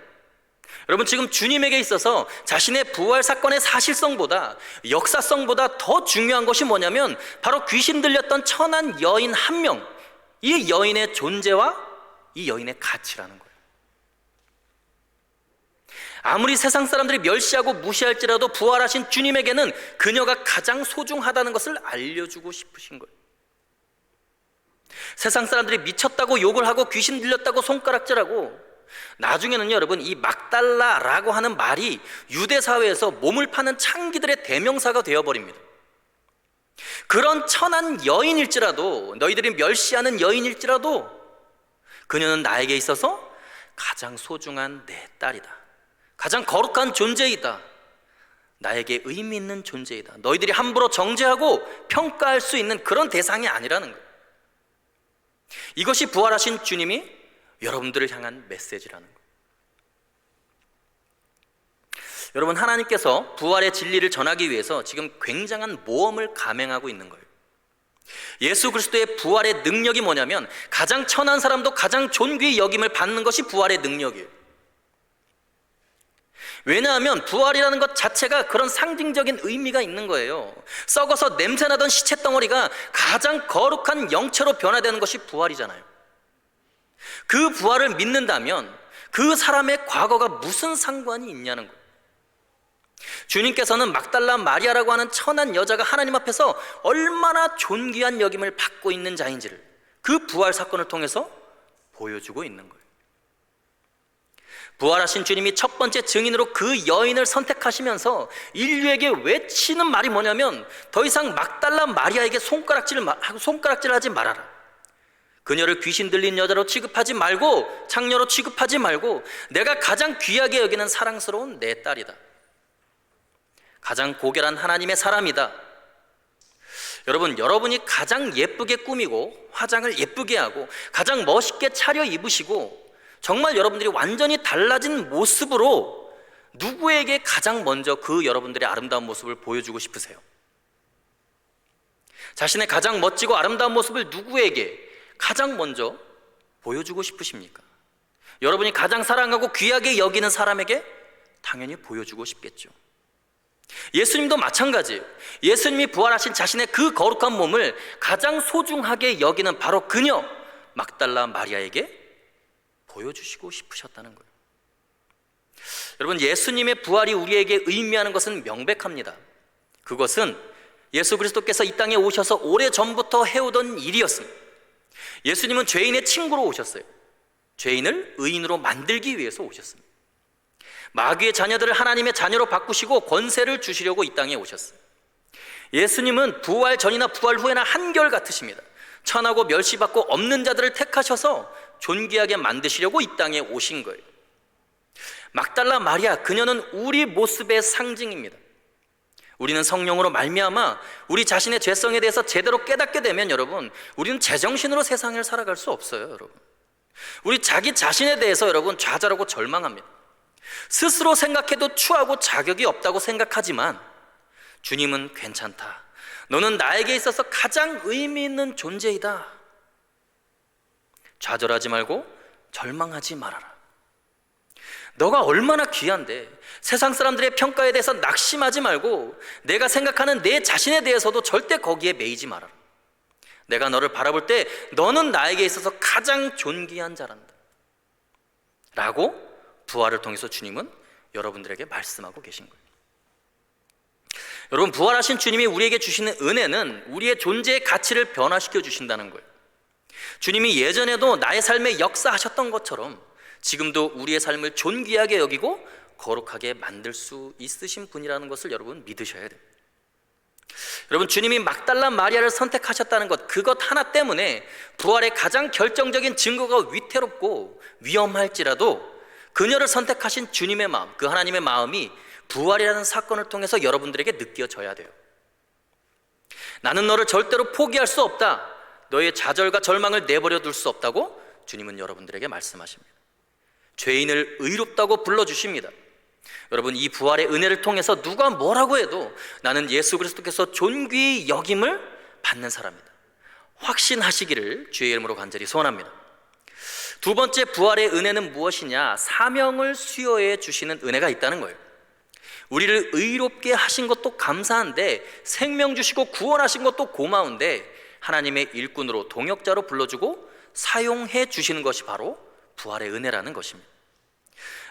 여러분, 지금 주님에게 있어서 자신의 부활 사건의 사실성보다, 역사성보다 더 중요한 것이 뭐냐면 바로 귀신 들렸던 천한 여인 한 명, 이 여인의 존재와 이 여인의 가치라는 거예요. 아무리 세상 사람들이 멸시하고 무시할지라도 부활하신 주님에게는 그녀가 가장 소중하다는 것을 알려주고 싶으신 거예요. 세상 사람들이 미쳤다고 욕을 하고 귀신 들렸다고 손가락질하고, 나중에는요 여러분, 이 막달라라고 하는 말이 유대 사회에서 몸을 파는 창기들의 대명사가 되어버립니다. 그런 천한 여인일지라도, 너희들이 멸시하는 여인일지라도 그녀는 나에게 있어서 가장 소중한 내 딸이다, 가장 거룩한 존재이다, 나에게 의미 있는 존재이다, 너희들이 함부로 정죄하고 평가할 수 있는 그런 대상이 아니라는 거예요. 이것이 부활하신 주님이 여러분들을 향한 메시지라는 거예요. 여러분, 하나님께서 부활의 진리를 전하기 위해서 지금 굉장한 모험을 감행하고 있는 거예요. 예수 그리스도의 부활의 능력이 뭐냐면 가장 천한 사람도 가장 존귀히 여김을 받는 것이 부활의 능력이에요. 왜냐하면 부활이라는 것 자체가 그런 상징적인 의미가 있는 거예요. 썩어서 냄새나던 시체 덩어리가 가장 거룩한 영체로 변화되는 것이 부활이잖아요. 그 부활을 믿는다면 그 사람의 과거가 무슨 상관이 있냐는 거예요. 주님께서는 막달라 마리아라고 하는 천한 여자가 하나님 앞에서 얼마나 존귀한 여김을 받고 있는 자인지를 그 부활 사건을 통해서 보여주고 있는 거예요. 부활하신 주님이 첫 번째 증인으로 그 여인을 선택하시면서 인류에게 외치는 말이 뭐냐면 더 이상 막달라 마리아에게 손가락질하지 말아라. 그녀를 귀신 들린 여자로 취급하지 말고 창녀로 취급하지 말고 내가 가장 귀하게 여기는 사랑스러운 내 딸이다. 가장 고결한 하나님의 사람이다. 여러분, 여러분이 가장 예쁘게 꾸미고 화장을 예쁘게 하고 가장 멋있게 차려입으시고 정말 여러분들이 완전히 달라진 모습으로 누구에게 가장 먼저 그 여러분들의 아름다운 모습을 보여주고 싶으세요? 자신의 가장 멋지고 아름다운 모습을 누구에게 가장 먼저 보여주고 싶으십니까? 여러분이 가장 사랑하고 귀하게 여기는 사람에게 당연히 보여주고 싶겠죠. 예수님도 마찬가지예요. 예수님이 부활하신 자신의 그 거룩한 몸을 가장 소중하게 여기는 바로 그녀 막달라 마리아에게 보여주시고 싶으셨다는 거예요. 여러분, 예수님의 부활이 우리에게 의미하는 것은 명백합니다. 그것은 예수 그리스도께서 이 땅에 오셔서 오래전부터 해오던 일이었습니다. 예수님은 죄인의 친구로 오셨어요. 죄인을 의인으로 만들기 위해서 오셨습니다. 마귀의 자녀들을 하나님의 자녀로 바꾸시고 권세를 주시려고 이 땅에 오셨어요. 예수님은 부활 전이나 부활 후에나 한결같으십니다. 천하고 멸시받고 없는 자들을 택하셔서 존귀하게 만드시려고 이 땅에 오신 거예요. 막달라 마리아, 그녀는 우리 모습의 상징입니다. 우리는 성령으로 말미암아 우리 자신의 죄성에 대해서 제대로 깨닫게 되면 여러분, 우리는 제정신으로 세상을 살아갈 수 없어요. 여러분, 우리 자기 자신에 대해서 여러분 좌절하고 절망합니다. 스스로 생각해도 추하고 자격이 없다고 생각하지만 주님은 괜찮다. 너는 나에게 있어서 가장 의미 있는 존재이다. 좌절하지 말고 절망하지 말아라. 너가 얼마나 귀한데 세상 사람들의 평가에 대해서 낙심하지 말고 내가 생각하는 내 자신에 대해서도 절대 거기에 매이지 말아라. 내가 너를 바라볼 때 너는 나에게 있어서 가장 존귀한 자란다 라고 부활을 통해서 주님은 여러분들에게 말씀하고 계신 거예요. 여러분, 부활하신 주님이 우리에게 주시는 은혜는 우리의 존재의 가치를 변화시켜 주신다는 거예요. 주님이 예전에도 나의 삶에 역사하셨던 것처럼 지금도 우리의 삶을 존귀하게 여기고 거룩하게 만들 수 있으신 분이라는 것을 여러분 믿으셔야 돼요. 여러분, 주님이 막달라 마리아를 선택하셨다는 것, 그것 하나 때문에 부활의 가장 결정적인 증거가 위태롭고 위험할지라도 그녀를 선택하신 주님의 마음, 그 하나님의 마음이 부활이라는 사건을 통해서 여러분들에게 느껴져야 돼요. 나는 너를 절대로 포기할 수 없다. 너의 좌절과 절망을 내버려 둘 수 없다고 주님은 여러분들에게 말씀하십니다. 죄인을 의롭다고 불러주십니다. 여러분, 이 부활의 은혜를 통해서 누가 뭐라고 해도 나는 예수 그리스도께서 존귀히 여김을 받는 사람이다. 확신하시기를 주의 이름으로 간절히 소원합니다. 두 번째 부활의 은혜는 무엇이냐? 사명을 수여해 주시는 은혜가 있다는 거예요. 우리를 의롭게 하신 것도 감사한데 생명 주시고 구원하신 것도 고마운데 하나님의 일꾼으로 동역자로 불러주고 사용해 주시는 것이 바로 부활의 은혜라는 것입니다.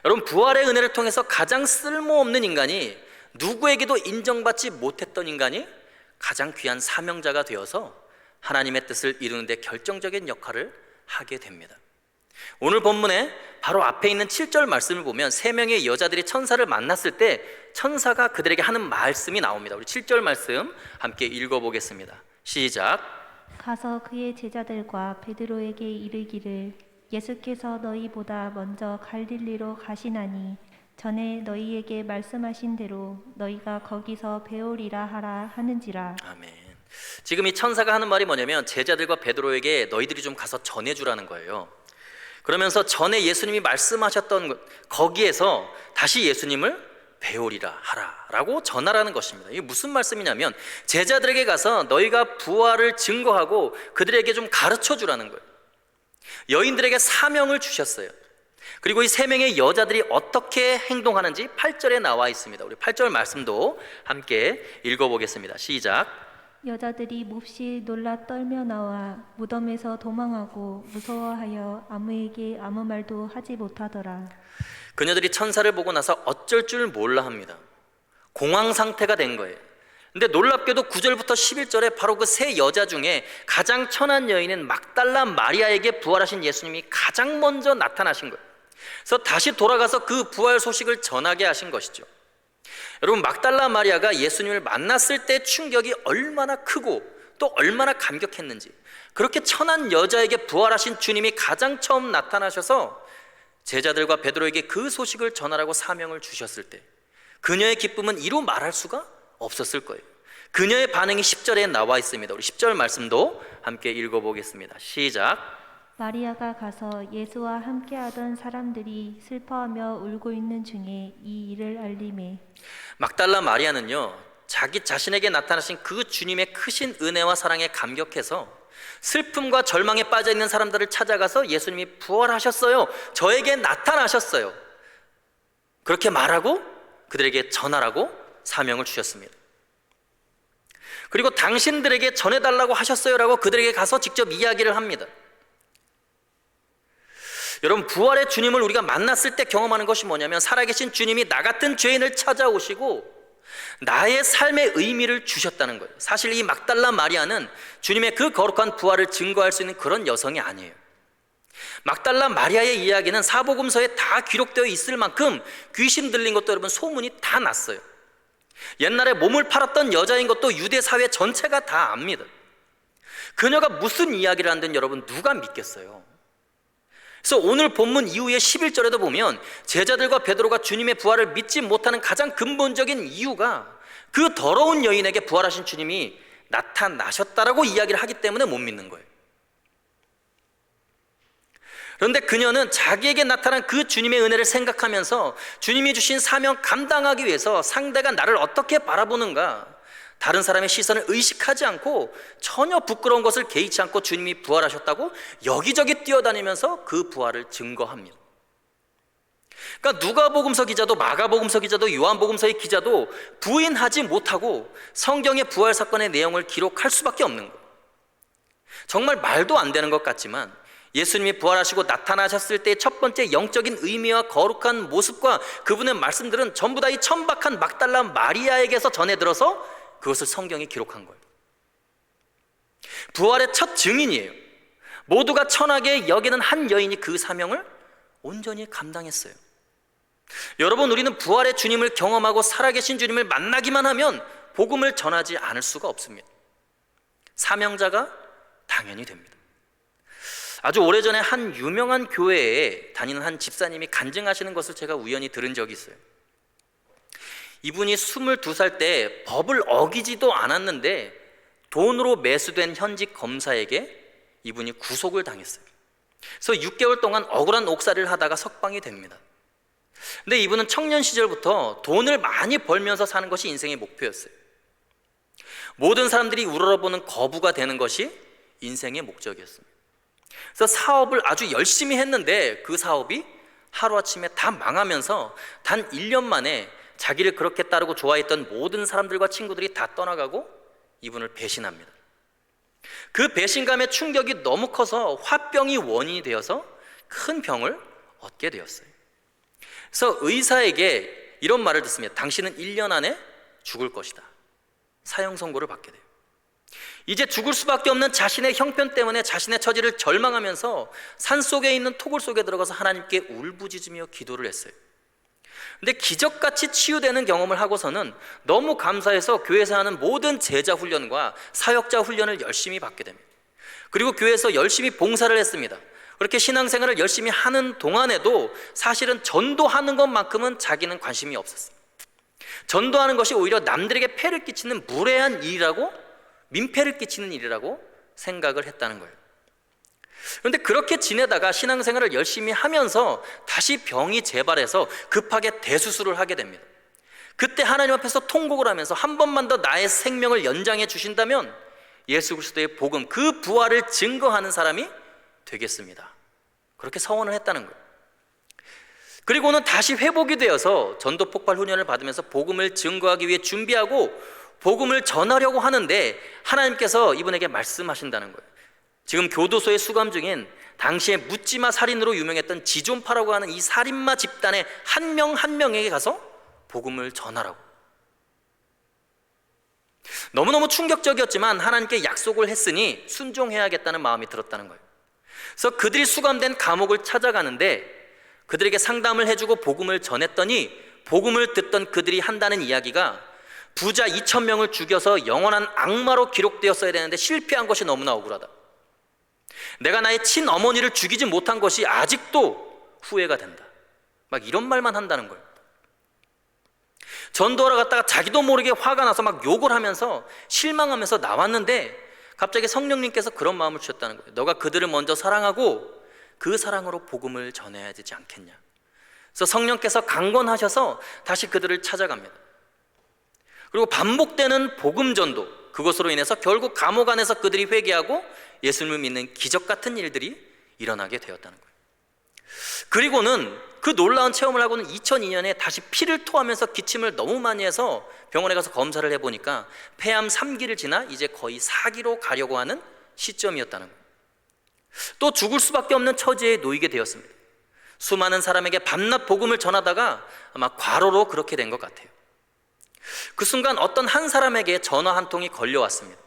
여러분, 부활의 은혜를 통해서 가장 쓸모없는 인간이, 누구에게도 인정받지 못했던 인간이 가장 귀한 사명자가 되어서 하나님의 뜻을 이루는 데 결정적인 역할을 하게 됩니다. 오늘 본문에 바로 앞에 있는 7절 말씀을 보면 세 명의 여자들이 천사를 만났을 때 천사가 그들에게 하는 말씀이 나옵니다. 우리 7절 말씀 함께 읽어보겠습니다. 시작. 가서 그의 제자들과 베드로에게 이르기를 예수께서 너희보다 먼저 갈릴리로 가시나니 전에 너희에게 말씀하신 대로 너희가 거기서 배우리라 하라 하는지라. 아멘. 지금 이 천사가 하는 말이 뭐냐면 제자들과 베드로에게 너희들이 좀 가서 전해주라는 거예요. 그러면서 전에 예수님이 말씀하셨던 거기에서 다시 예수님을 배우리라 하라 라고 전하라는 것입니다. 이게 무슨 말씀이냐면 제자들에게 가서 너희가 부활을 증거하고 그들에게 좀 가르쳐 주라는 거예요. 여인들에게 사명을 주셨어요. 그리고 이 세 명의 여자들이 어떻게 행동하는지 8절에 나와 있습니다. 우리 8절 말씀도 함께 읽어보겠습니다. 시작. 여자들이 몹시 놀라 떨며 나와 무덤에서 도망하고 무서워하여 아무에게 아무 말도 하지 못하더라. 그녀들이 천사를 보고 나서 어쩔 줄 몰라 합니다. 공황 상태가 된 거예요. 근데 놀랍게도 9절부터 11절에 바로 그 세 여자 중에 가장 천한 여인인 막달라 마리아에게 부활하신 예수님이 가장 먼저 나타나신 거예요. 그래서 다시 돌아가서 그 부활 소식을 전하게 하신 것이죠. 여러분, 막달라 마리아가 예수님을 만났을 때 충격이 얼마나 크고 또 얼마나 감격했는지, 그렇게 천한 여자에게 부활하신 주님이 가장 처음 나타나셔서 제자들과 베드로에게 그 소식을 전하라고 사명을 주셨을 때 그녀의 기쁨은 이루 말할 수가 없었을 거예요. 그녀의 반응이 10절에 나와 있습니다. 우리 10절 말씀도 함께 읽어보겠습니다. 시작. 마리아가 가서 예수와 함께하던 사람들이 슬퍼하며 울고 있는 중에 이 일을 알림해. 막달라 마리아는요, 자기 자신에게 나타나신 그 주님의 크신 은혜와 사랑에 감격해서 슬픔과 절망에 빠져 있는 사람들을 찾아가서 예수님이 부활하셨어요, 저에게 나타나셨어요, 그렇게 말하고 그들에게 전하라고 사명을 주셨습니다. 그리고 당신들에게 전해달라고 하셨어요 라고 그들에게 가서 직접 이야기를 합니다. 여러분, 부활의 주님을 우리가 만났을 때 경험하는 것이 뭐냐면, 살아계신 주님이 나 같은 죄인을 찾아오시고 나의 삶의 의미를 주셨다는 거예요. 사실 이 막달라 마리아는 주님의 그 거룩한 부활을 증거할 수 있는 그런 여성이 아니에요. 막달라 마리아의 이야기는 사복음서에 다 기록되어 있을 만큼 귀신 들린 것도 여러분 소문이 다 났어요. 옛날에 몸을 팔았던 여자인 것도 유대 사회 전체가 다 압니다. 그녀가 무슨 이야기를 하든 여러분 누가 믿겠어요? 그래서 오늘 본문 이후의 11절에도 보면 제자들과 베드로가 주님의 부활을 믿지 못하는 가장 근본적인 이유가 그 더러운 여인에게 부활하신 주님이 나타나셨다라고 이야기를 하기 때문에 못 믿는 거예요. 그런데 그녀는 자기에게 나타난 그 주님의 은혜를 생각하면서 주님이 주신 사명 감당하기 위해서 상대가 나를 어떻게 바라보는가, 다른 사람의 시선을 의식하지 않고 전혀 부끄러운 것을 개의치 않고 주님이 부활하셨다고 여기저기 뛰어다니면서 그 부활을 증거합니다. 그러니까 누가복음서 기자도 마가복음서 기자도 요한복음서의 기자도 부인하지 못하고 성경의 부활 사건의 내용을 기록할 수밖에 없는 거예요. 정말 말도 안 되는 것 같지만 예수님이 부활하시고 나타나셨을 때의 첫 번째 영적인 의미와 거룩한 모습과 그분의 말씀들은 전부 다 이 천박한 막달라 마리아에게서 전해 들어서 그것을 성경이 기록한 거예요. 부활의 첫 증인이에요. 모두가 천하게 여기는 한 여인이 그 사명을 온전히 감당했어요. 여러분, 우리는 부활의 주님을 경험하고 살아계신 주님을 만나기만 하면 복음을 전하지 않을 수가 없습니다. 사명자가 당연히 됩니다. 아주 오래전에 한 유명한 교회에 다니는 한 집사님이 간증하시는 것을 제가 우연히 들은 적이 있어요. 이분이 22살 때 법을 어기지도 않았는데 돈으로 매수된 현직 검사에게 이분이 구속을 당했어요. 그래서 6개월 동안 억울한 옥살이를 하다가 석방이 됩니다. 근데 이분은 청년 시절부터 돈을 많이 벌면서 사는 것이 인생의 목표였어요. 모든 사람들이 우러러보는 거부가 되는 것이 인생의 목적이었습니다. 그래서 사업을 아주 열심히 했는데 그 사업이 하루아침에 다 망하면서 단 1년 만에 자기를 그렇게 따르고 좋아했던 모든 사람들과 친구들이 다 떠나가고 이분을 배신합니다. 그 배신감의 충격이 너무 커서 화병이 원인이 되어서 큰 병을 얻게 되었어요. 그래서 의사에게 이런 말을 듣습니다. 당신은 1년 안에 죽을 것이다. 사형 선고를 받게 돼요. 이제 죽을 수밖에 없는 자신의 형편 때문에 자신의 처지를 절망하면서 산속에 있는 토굴 속에 들어가서 하나님께 울부짖으며 기도를 했어요. 근데 기적같이 치유되는 경험을 하고서는 너무 감사해서 교회에서 하는 모든 제자 훈련과 사역자 훈련을 열심히 받게 됩니다. 그리고 교회에서 열심히 봉사를 했습니다. 그렇게 신앙생활을 열심히 하는 동안에도 사실은 전도하는 것만큼은 자기는 관심이 없었어요. 전도하는 것이 오히려 남들에게 폐를 끼치는 무례한 일이라고, 민폐를 끼치는 일이라고 생각을 했다는 거예요. 그런데 그렇게 지내다가 신앙생활을 열심히 하면서 다시 병이 재발해서 급하게 대수술을 하게 됩니다. 그때 하나님 앞에서 통곡을 하면서 한 번만 더 나의 생명을 연장해 주신다면 예수 그리스도의 복음, 그 부활을 증거하는 사람이 되겠습니다. 그렇게 서원을 했다는 거예요. 그리고는 다시 회복이 되어서 전도 폭발 훈련을 받으면서 복음을 증거하기 위해 준비하고 복음을 전하려고 하는데 하나님께서 이분에게 말씀하신다는 거예요. 지금 교도소에 수감 중인 당시에 묻지마 살인으로 유명했던 지존파라고 하는 이 살인마 집단의 한 명 한 명에게 가서 복음을 전하라고. 너무너무 충격적이었지만 하나님께 약속을 했으니 순종해야겠다는 마음이 들었다는 거예요. 그래서 그들이 수감된 감옥을 찾아가는데 그들에게 상담을 해주고 복음을 전했더니 복음을 듣던 그들이 한다는 이야기가 부자 2,000명을 죽여서 영원한 악마로 기록되었어야 되는데 실패한 것이 너무나 억울하다. 내가 나의 친어머니를 죽이지 못한 것이 아직도 후회가 된다. 막 이런 말만 한다는 거예요. 전도하러 갔다가 자기도 모르게 화가 나서 막 욕을 하면서 실망하면서 나왔는데 갑자기 성령님께서 그런 마음을 주셨다는 거예요. 너가 그들을 먼저 사랑하고 그 사랑으로 복음을 전해야 되지 않겠냐. 그래서 성령께서 강권하셔서 다시 그들을 찾아갑니다. 그리고 반복되는 복음 전도, 그것으로 인해서 결국 감옥 안에서 그들이 회개하고 예수님을 믿는 기적 같은 일들이 일어나게 되었다는 거예요. 그리고는 그 놀라운 체험을 하고는 2002년에 다시 피를 토하면서 기침을 너무 많이 해서 병원에 가서 검사를 해보니까 폐암 3기를 지나 이제 거의 4기로 가려고 하는 시점이었다는 거예요. 또 죽을 수밖에 없는 처지에 놓이게 되었습니다. 수많은 사람에게 밤낮 복음을 전하다가 아마 과로로 그렇게 된 것 같아요. 그 순간 어떤 한 사람에게 전화 한 통이 걸려왔습니다.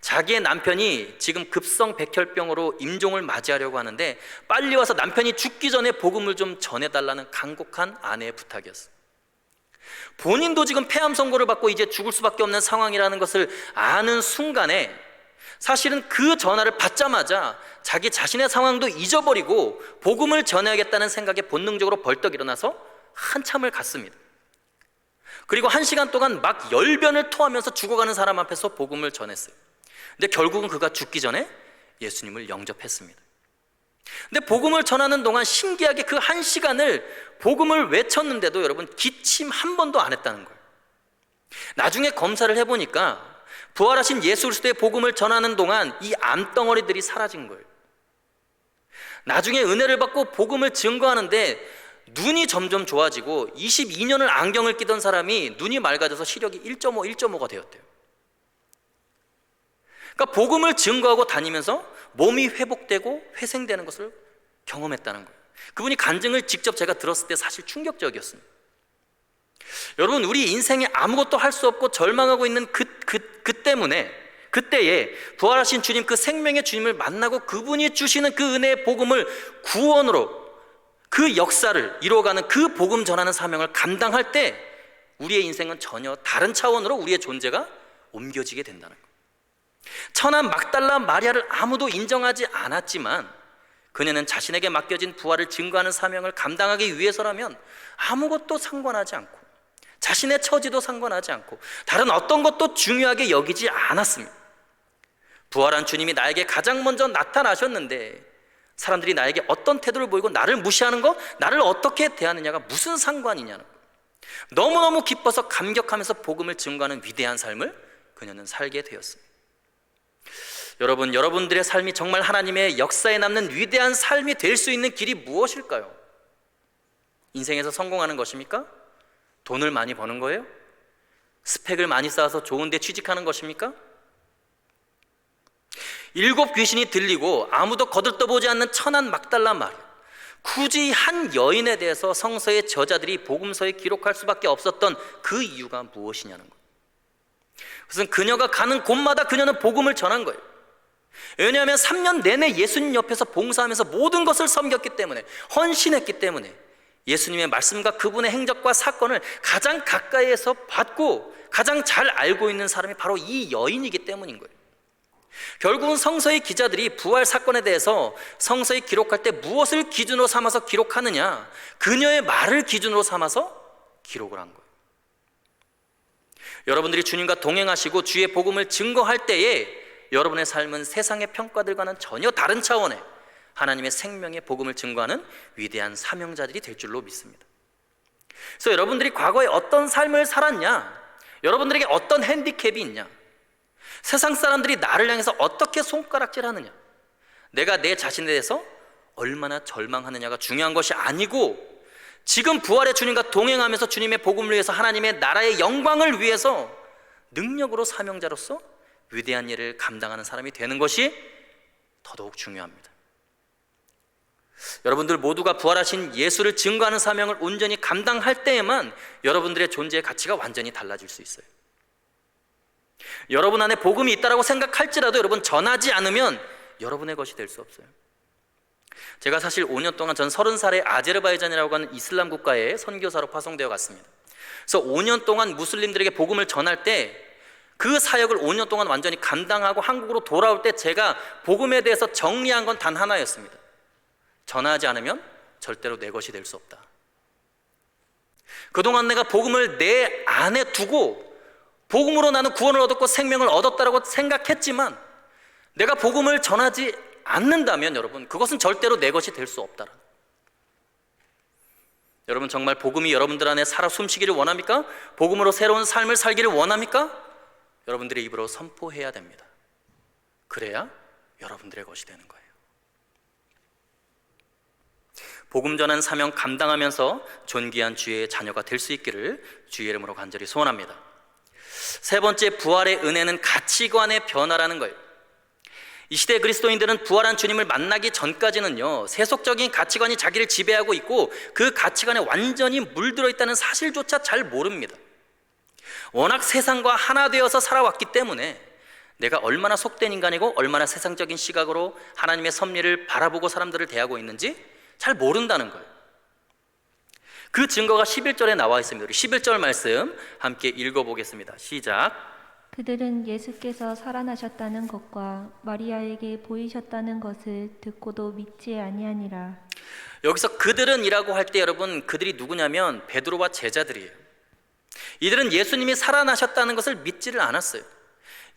자기의 남편이 지금 급성 백혈병으로 임종을 맞이하려고 하는데 빨리 와서 남편이 죽기 전에 복음을 좀 전해달라는 간곡한 아내의 부탁이었어요. 본인도 지금 폐암 선고를 받고 이제 죽을 수밖에 없는 상황이라는 것을 아는 순간에 사실은 그 전화를 받자마자 자기 자신의 상황도 잊어버리고 복음을 전해야겠다는 생각에 본능적으로 벌떡 일어나서 한참을 갔습니다. 그리고 1시간 동안 막 열변을 토하면서 죽어가는 사람 앞에서 복음을 전했어요. 근데 결국은 그가 죽기 전에 예수님을 영접했습니다. 근데 복음을 전하는 동안 신기하게 그 1시간을 복음을 외쳤는데도 여러분 기침 한 번도 안 했다는 거예요. 나중에 검사를 해보니까 부활하신 예수 그리스도의 복음을 전하는 동안 이 암덩어리들이 사라진 거예요. 나중에 은혜를 받고 복음을 증거하는데 눈이 점점 좋아지고 22년을 안경을 끼던 사람이 눈이 맑아져서 시력이 1.5가 되었대요. 그러니까 복음을 증거하고 다니면서 몸이 회복되고 회생되는 것을 경험했다는 거예요. 그분이 간증을 직접 제가 들었을 때 사실 충격적이었습니다. 여러분, 우리 인생에 아무것도 할 수 없고 절망하고 있는 그때에 부활하신 주님, 그 생명의 주님을 만나고 그분이 주시는 그 은혜의 복음을 구원으로 그 역사를 이루어가는 그 복음 전하는 사명을 감당할 때 우리의 인생은 전혀 다른 차원으로 우리의 존재가 옮겨지게 된다는 거예요. 천하 막달라 마리아를 아무도 인정하지 않았지만 그녀는 자신에게 맡겨진 부활을 증거하는 사명을 감당하기 위해서라면 아무것도 상관하지 않고 자신의 처지도 상관하지 않고 다른 어떤 것도 중요하게 여기지 않았습니다. 부활한 주님이 나에게 가장 먼저 나타나셨는데 사람들이 나에게 어떤 태도를 보이고 나를 무시하는 것, 나를 어떻게 대하느냐가 무슨 상관이냐는 거예요. 너무너무 기뻐서 감격하면서 복음을 증거하는 위대한 삶을 그녀는 살게 되었습니다. 여러분, 여러분들의 삶이 정말 하나님의 역사에 남는 위대한 삶이 될 수 있는 길이 무엇일까요? 인생에서 성공하는 것입니까? 돈을 많이 버는 거예요? 스펙을 많이 쌓아서 좋은 데 취직하는 것입니까? 7 귀신이 들리고 아무도 거들떠보지 않는 천한 막달라 마리아, 굳이 한 여인에 대해서 성서의 저자들이 복음서에 기록할 수밖에 없었던 그 이유가 무엇이냐는 거예요. 그것은 그녀가 가는 곳마다 그녀는 복음을 전한 거예요. 왜냐하면 3년 내내 예수님 옆에서 봉사하면서 모든 것을 섬겼기 때문에, 헌신했기 때문에 예수님의 말씀과 그분의 행적과 사건을 가장 가까이에서 봤고 가장 잘 알고 있는 사람이 바로 이 여인이기 때문인 거예요. 결국은 성서의 기자들이 부활 사건에 대해서 성서에 기록할 때 무엇을 기준으로 삼아서 기록하느냐, 그녀의 말을 기준으로 삼아서 기록을 한 거예요. 여러분들이 주님과 동행하시고 주의 복음을 증거할 때에 여러분의 삶은 세상의 평가들과는 전혀 다른 차원의 하나님의 생명의 복음을 증거하는 위대한 사명자들이 될 줄로 믿습니다. 그래서 여러분들이 과거에 어떤 삶을 살았냐, 여러분들에게 어떤 핸디캡이 있냐, 세상 사람들이 나를 향해서 어떻게 손가락질하느냐, 내가 내 자신에 대해서 얼마나 절망하느냐가 중요한 것이 아니고 지금 부활의 주님과 동행하면서 주님의 복음을 위해서 하나님의 나라의 영광을 위해서 능력으로 사명자로서 위대한 일을 감당하는 사람이 되는 것이 더더욱 중요합니다. 여러분들 모두가 부활하신 예수를 증거하는 사명을 온전히 감당할 때에만 여러분들의 존재의 가치가 완전히 달라질 수 있어요. 여러분 안에 복음이 있다고 생각할지라도 여러분 전하지 않으면 여러분의 것이 될 수 없어요. 제가 사실 5년 동안 전 30살에 아제르바이잔이라고 하는 이슬람 국가에 선교사로 파송되어 갔습니다. 그래서 5년 동안 무슬림들에게 복음을 전할 때 그 사역을 5년 동안 완전히 감당하고 한국으로 돌아올 때 제가 복음에 대해서 정리한 건 단 하나였습니다. 전하지 않으면 절대로 내 것이 될 수 없다. 그동안 내가 복음을 내 안에 두고 복음으로 나는 구원을 얻었고 생명을 얻었다라고 생각했지만 내가 복음을 전하지 않는다면 여러분, 그것은 절대로 내 것이 될 수 없다. 여러분, 정말 복음이 여러분들 안에 살아 숨쉬기를 원합니까? 복음으로 새로운 삶을 살기를 원합니까? 여러분들의 입으로 선포해야 됩니다. 그래야 여러분들의 것이 되는 거예요. 복음 전한 사명 감당하면서 존귀한 주의 자녀가 될 수 있기를 주의 이름으로 간절히 소원합니다. 세 번째, 부활의 은혜는 가치관의 변화라는 거예요. 이 시대 그리스도인들은 부활한 주님을 만나기 전까지는요, 세속적인 가치관이 자기를 지배하고 있고 그 가치관에 완전히 물들어 있다는 사실조차 잘 모릅니다. 워낙 세상과 하나 되어서 살아왔기 때문에 내가 얼마나 속된 인간이고 얼마나 세상적인 시각으로 하나님의 섭리를 바라보고 사람들을 대하고 있는지 잘 모른다는 거예요. 그 증거가 11절에 나와 있습니다. 우리 11절 말씀 함께 읽어보겠습니다. 시작. 그들은 예수께서 살아나셨다는 것과 마리아에게 보이셨다는 것을 듣고도 믿지 아니하니라. 여기서 그들은 이라고 할 때 여러분, 그들이 누구냐면 베드로와 제자들이에요. 이들은 예수님이 살아나셨다는 것을 믿지를 않았어요.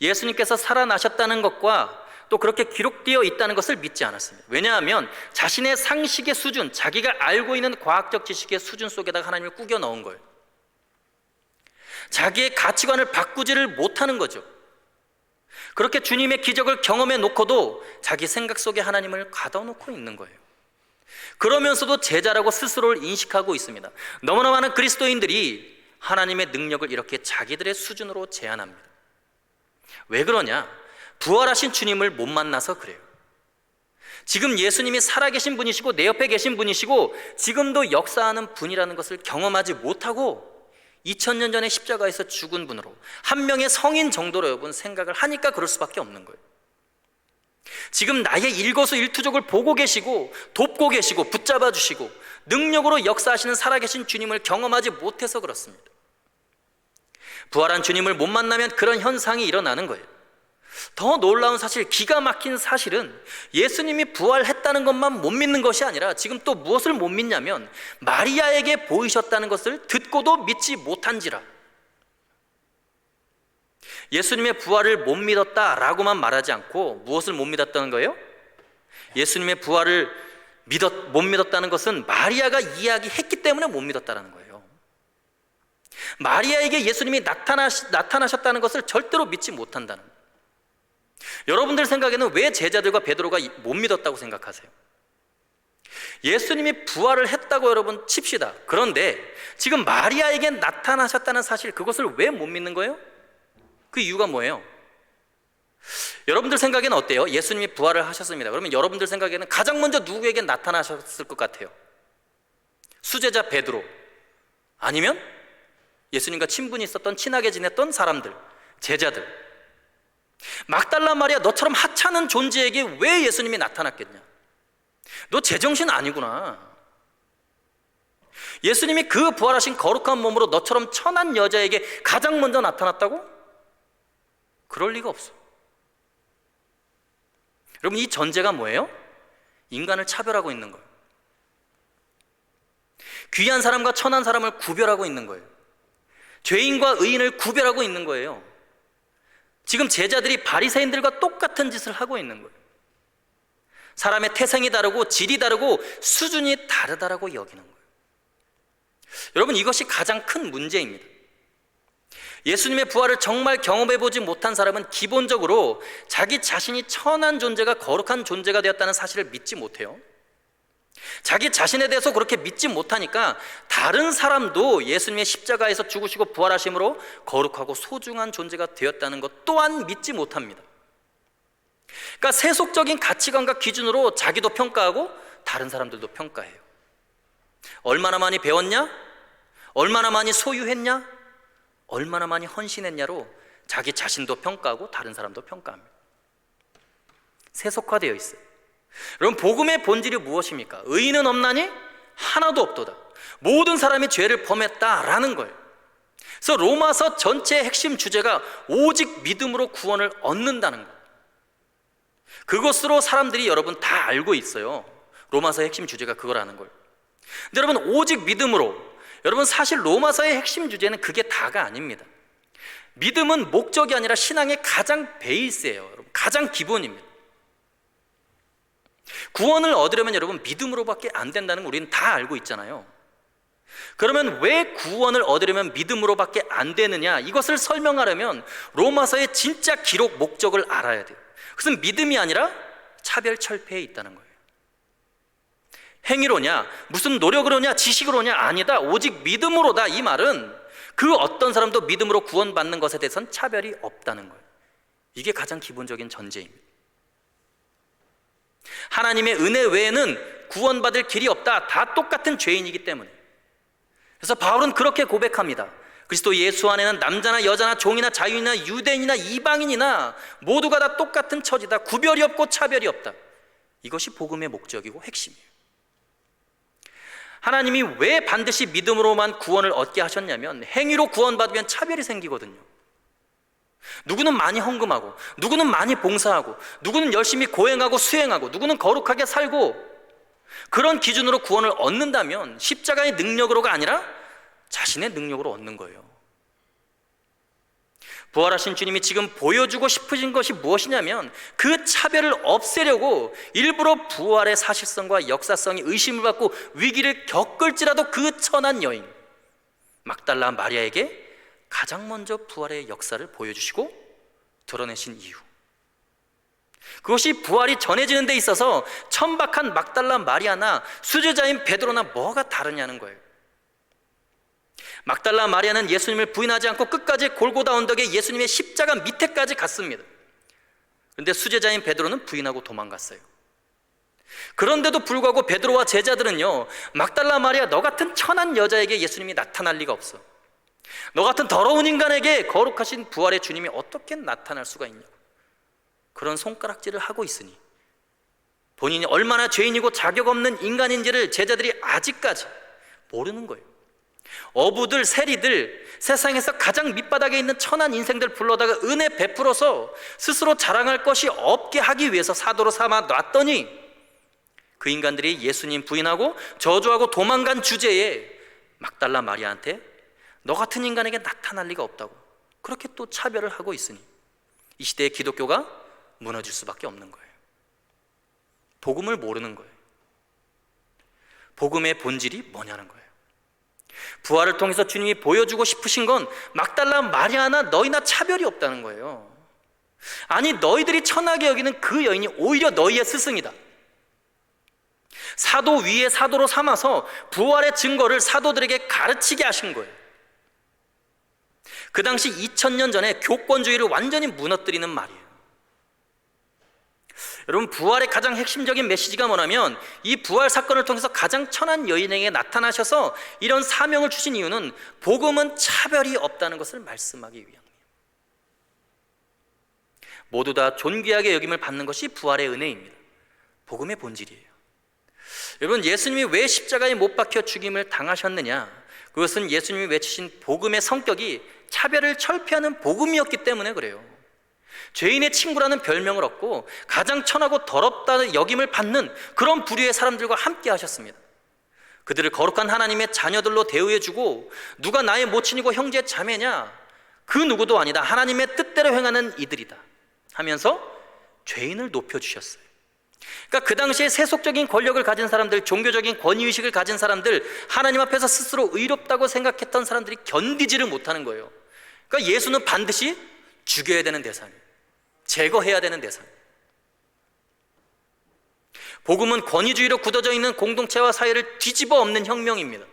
예수님께서 살아나셨다는 것과 또 그렇게 기록되어 있다는 것을 믿지 않았습니다. 왜냐하면 자신의 상식의 수준, 자기가 알고 있는 과학적 지식의 수준 속에다가 하나님을 꾸겨 넣은 거예요. 자기의 가치관을 바꾸지를 못하는 거죠. 그렇게 주님의 기적을 경험해 놓고도 자기 생각 속에 하나님을 가둬놓고 있는 거예요. 그러면서도 제자라고 스스로를 인식하고 있습니다. 너무나 많은 그리스도인들이 하나님의 능력을 이렇게 자기들의 수준으로 제한합니다. 왜 그러냐? 부활하신 주님을 못 만나서 그래요. 지금 예수님이 살아계신 분이시고 내 옆에 계신 분이시고 지금도 역사하는 분이라는 것을 경험하지 못하고 2000년 전에 십자가에서 죽은 분으로 한 명의 성인 정도로 여러분 생각을 하니까 그럴 수밖에 없는 거예요. 지금 나의 일거수일투족을 보고 계시고 돕고 계시고 붙잡아 주시고 능력으로 역사하시는 살아계신 주님을 경험하지 못해서 그렇습니다. 부활한 주님을 못 만나면 그런 현상이 일어나는 거예요. 더 놀라운 사실, 기가 막힌 사실은 예수님이 부활했다는 것만 못 믿는 것이 아니라 지금 또 무엇을 못 믿냐면 마리아에게 보이셨다는 것을 듣고도 믿지 못한지라. 예수님의 부활을 못 믿었다라고만 말하지 않고 무엇을 못 믿었다는 거예요? 예수님의 부활을 못 믿었다는 것은 마리아가 이야기했기 때문에 못 믿었다는 거예요. 마리아에게 예수님이 나타나셨다는 것을 절대로 믿지 못한다는 거예요. 여러분들 생각에는 왜 제자들과 베드로가 못 믿었다고 생각하세요? 예수님이 부활을 했다고 여러분 칩시다. 그런데 지금 마리아에게 나타나셨다는 사실, 그것을 왜 못 믿는 거예요? 그 이유가 뭐예요? 여러분들 생각에는 어때요? 예수님이 부활을 하셨습니다. 그러면 여러분들 생각에는 가장 먼저 누구에게 나타나셨을 것 같아요? 수제자 베드로, 아니면 예수님과 친분이 있었던, 친하게 지냈던 사람들, 제자들. 막달라 마리아, 너처럼 하찮은 존재에게 왜 예수님이 나타났겠냐? 너 제정신 아니구나. 예수님이 그 부활하신 거룩한 몸으로 너처럼 천한 여자에게 가장 먼저 나타났다고? 그럴 리가 없어. 여러분, 이 전제가 뭐예요? 인간을 차별하고 있는 거예요. 귀한 사람과 천한 사람을 구별하고 있는 거예요. 죄인과 의인을 구별하고 있는 거예요. 지금 제자들이 바리새인들과 똑같은 짓을 하고 있는 거예요. 사람의 태생이 다르고 질이 다르고 수준이 다르다라고 여기는 거예요. 여러분, 이것이 가장 큰 문제입니다. 예수님의 부활을 정말 경험해보지 못한 사람은 기본적으로 자기 자신이 천한 존재가 거룩한 존재가 되었다는 사실을 믿지 못해요. 자기 자신에 대해서 그렇게 믿지 못하니까 다른 사람도 예수님의 십자가에서 죽으시고 부활하심으로 거룩하고 소중한 존재가 되었다는 것 또한 믿지 못합니다. 그러니까 세속적인 가치관과 기준으로 자기도 평가하고 다른 사람들도 평가해요. 얼마나 많이 배웠냐? 얼마나 많이 소유했냐? 얼마나 많이 헌신했냐로 자기 자신도 평가하고 다른 사람도 평가합니다. 세속화되어 있어요. 여러분, 복음의 본질이 무엇입니까? 의인은 없나니? 하나도 없도다. 모든 사람이 죄를 범했다라는 거예요. 그래서 로마서 전체의 핵심 주제가 오직 믿음으로 구원을 얻는다는 거예요. 그것으로 사람들이 여러분 다 알고 있어요. 로마서의 핵심 주제가 그거라는 걸. 근데 여러분, 오직 믿음으로, 여러분 사실 로마서의 핵심 주제는 그게 다가 아닙니다. 믿음은 목적이 아니라 신앙의 가장 베이스예요. 여러분, 가장 기본입니다. 구원을 얻으려면 여러분 믿음으로밖에 안 된다는 거 우리는 다 알고 있잖아요. 그러면 왜 구원을 얻으려면 믿음으로밖에 안 되느냐, 이것을 설명하려면 로마서의 진짜 기록 목적을 알아야 돼요. 그것은 믿음이 아니라 차별철폐에 있다는 거예요. 행위로냐, 무슨 노력으로냐, 지식으로냐, 아니다. 오직 믿음으로다. 이 말은 그 어떤 사람도 믿음으로 구원받는 것에 대해서는 차별이 없다는 거예요. 이게 가장 기본적인 전제입니다. 하나님의 은혜 외에는 구원받을 길이 없다. 다 똑같은 죄인이기 때문에. 그래서 바울은 그렇게 고백합니다. 그리스도 예수 안에는 남자나 여자나 종이나 자유인이나 유대인이나 이방인이나 모두가 다 똑같은 처지다. 구별이 없고 차별이 없다. 이것이 복음의 목적이고 핵심이에요. 하나님이 왜 반드시 믿음으로만 구원을 얻게 하셨냐면, 행위로 구원받으면 차별이 생기거든요. 누구는 많이 헌금하고, 누구는 많이 봉사하고, 누구는 열심히 고행하고 수행하고, 누구는 거룩하게 살고, 그런 기준으로 구원을 얻는다면 십자가의 능력으로가 아니라 자신의 능력으로 얻는 거예요. 부활하신 주님이 지금 보여주고 싶으신 것이 무엇이냐면, 그 차별을 없애려고 일부러 부활의 사실성과 역사성이 의심을 받고 위기를 겪을지라도 그 천한 여인 막달라 마리아에게 가장 먼저 부활의 역사를 보여주시고 드러내신 이유, 그것이 부활이 전해지는 데 있어서 천박한 막달라 마리아나 수제자인 베드로나 뭐가 다르냐는 거예요. 막달라 마리아는 예수님을 부인하지 않고 끝까지 골고다 언덕에 예수님의 십자가 밑에까지 갔습니다. 그런데 수제자인 베드로는 부인하고 도망갔어요. 그런데도 불구하고 베드로와 제자들은요, 막달라 마리아, 너 같은 천한 여자에게 예수님이 나타날 리가 없어. 너 같은 더러운 인간에게 거룩하신 부활의 주님이 어떻게 나타날 수가 있냐고 그런 손가락질을 하고 있으니, 본인이 얼마나 죄인이고 자격 없는 인간인지를 제자들이 아직까지 모르는 거예요. 어부들, 세리들, 세상에서 가장 밑바닥에 있는 천한 인생들 불러다가 은혜 베풀어서 스스로 자랑할 것이 없게 하기 위해서 사도로 삼아 놨더니, 그 인간들이 예수님 부인하고 저주하고 도망간 주제에 막달라 마리아한테 너 같은 인간에게 나타날 리가 없다고 그렇게 또 차별을 하고 있으니 이 시대의 기독교가 무너질 수밖에 없는 거예요. 복음을 모르는 거예요. 복음의 본질이 뭐냐는 거예요. 부활을 통해서 주님이 보여주고 싶으신 건 막달라 마리아나 너희나 차별이 없다는 거예요. 아니, 너희들이 천하게 여기는 그 여인이 오히려 너희의 스승이다. 사도 위에 사도로 삼아서 부활의 증거를 사도들에게 가르치게 하신 거예요. 그 당시 2000년 전에 교권주의를 완전히 무너뜨리는 말이에요. 여러분, 부활의 가장 핵심적인 메시지가 뭐냐면, 이 부활 사건을 통해서 가장 천한 여인에게 나타나셔서 이런 사명을 주신 이유는 복음은 차별이 없다는 것을 말씀하기 위함이에요. 모두 다 존귀하게 여김을 받는 것이 부활의 은혜입니다. 복음의 본질이에요. 여러분, 예수님이 왜 십자가에 못 박혀 죽임을 당하셨느냐, 그것은 예수님이 외치신 복음의 성격이 차별을 철폐하는 복음이었기 때문에 그래요. 죄인의 친구라는 별명을 얻고 가장 천하고 더럽다는 여김을 받는 그런 부류의 사람들과 함께 하셨습니다. 그들을 거룩한 하나님의 자녀들로 대우해주고, 누가 나의 모친이고 형제 자매냐, 그 누구도 아니다, 하나님의 뜻대로 행하는 이들이다 하면서 죄인을 높여주셨어요. 그러니까 그 당시에 세속적인 권력을 가진 사람들, 종교적인 권위의식을 가진 사람들, 하나님 앞에서 스스로 의롭다고 생각했던 사람들이 견디지를 못하는 거예요. 그러니까 예수는 반드시 죽여야 되는 대상이에요. 제거해야 되는 대상. 복음은 권위주의로 굳어져 있는 공동체와 사회를 뒤집어 엎는 혁명입니다.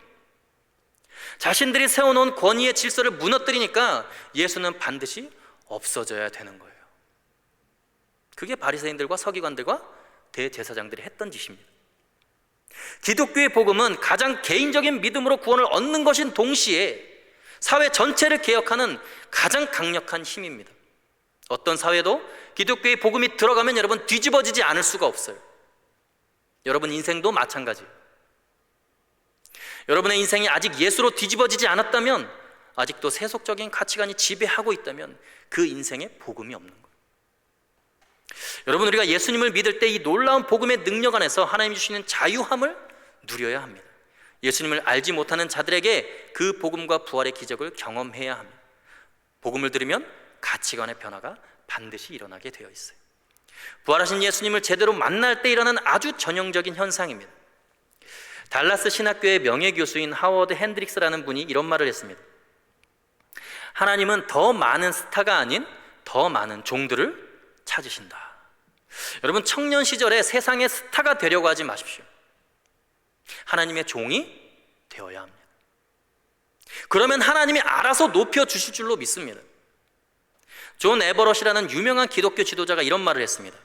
자신들이 세워놓은 권위의 질서를 무너뜨리니까 예수는 반드시 없어져야 되는 거예요. 그게 바리새인들과 서기관들과 대제사장들이 했던 짓입니다. 기독교의 복음은 가장 개인적인 믿음으로 구원을 얻는 것인 동시에 사회 전체를 개혁하는 가장 강력한 힘입니다. 어떤 사회도 기독교의 복음이 들어가면 여러분 뒤집어지지 않을 수가 없어요. 여러분 인생도 마찬가지예요. 여러분의 인생이 아직 예수로 뒤집어지지 않았다면, 아직도 세속적인 가치관이 지배하고 있다면 그 인생에 복음이 없는 거예요. 여러분, 우리가 예수님을 믿을 때 이 놀라운 복음의 능력 안에서 하나님이 주시는 자유함을 누려야 합니다. 예수님을 알지 못하는 자들에게 그 복음과 부활의 기적을 경험해야 합니다. 복음을 들으면 가치관의 변화가 반드시 일어나게 되어 있어요. 부활하신 예수님을 제대로 만날 때 일어나는 아주 전형적인 현상입니다. 달라스 신학교의 명예교수인 하워드 핸드릭스라는 분이 이런 말을 했습니다. 하나님은 더 많은 스타가 아닌 더 많은 종들을 찾으신다. 여러분, 청년 시절에 세상의 스타가 되려고 하지 마십시오. 하나님의 종이 되어야 합니다. 그러면 하나님이 알아서 높여주실 줄로 믿습니다. 존 에버럿이라는 유명한 기독교 지도자가 이런 말을 했습니다.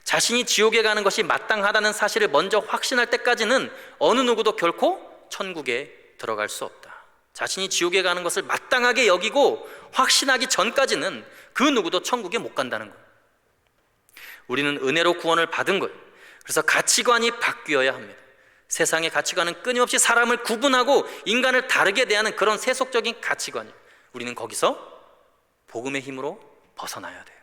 자신이 지옥에 가는 것이 마땅하다는 사실을 먼저 확신할 때까지는 어느 누구도 결코 천국에 들어갈 수 없다. 자신이 지옥에 가는 것을 마땅하게 여기고 확신하기 전까지는 그 누구도 천국에 못 간다는 거예요. 우리는 은혜로 구원을 받은 거예요. 그래서 가치관이 바뀌어야 합니다. 세상의 가치관은 끊임없이 사람을 구분하고 인간을 다르게 대하는 그런 세속적인 가치관이에요. 우리는 거기서 복음의 힘으로 벗어나야 돼요.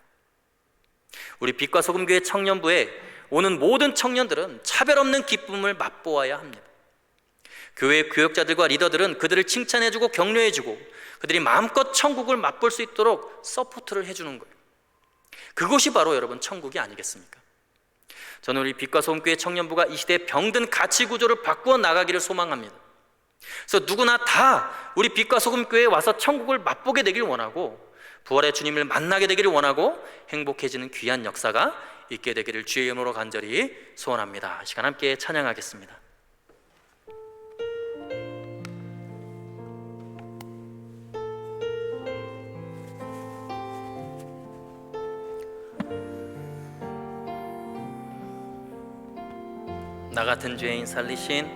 우리 빛과 소금교회 청년부에 오는 모든 청년들은 차별 없는 기쁨을 맛보아야 합니다. 교회의 교역자들과 리더들은 그들을 칭찬해주고 격려해주고 그들이 마음껏 천국을 맛볼 수 있도록 서포트를 해주는 거예요. 그것이 바로 여러분 천국이 아니겠습니까? 저는 우리 빛과 소금교회 청년부가 이 시대의 병든 가치 구조를 바꾸어 나가기를 소망합니다. 그래서 누구나 다 우리 빛과 소금교회에 와서 천국을 맛보게 되길 원하고 부활의 주님을 만나게 되기를 원하고 행복해지는 귀한 역사가 있게 되기를 주의 이름으로 간절히 소원합니다. 이 시간 함께 찬양하겠습니다. 나 같은 죄인 살리신,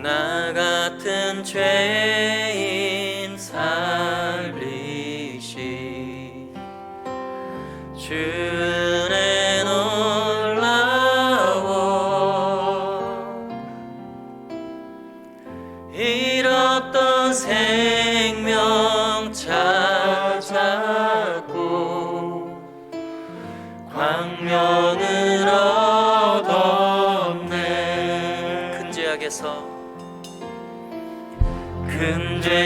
나 같은 죄인 살리신 주 은혜 놀라워, 잃었던 생명 찾았고 광명을 얻었네. 큰 죄악에서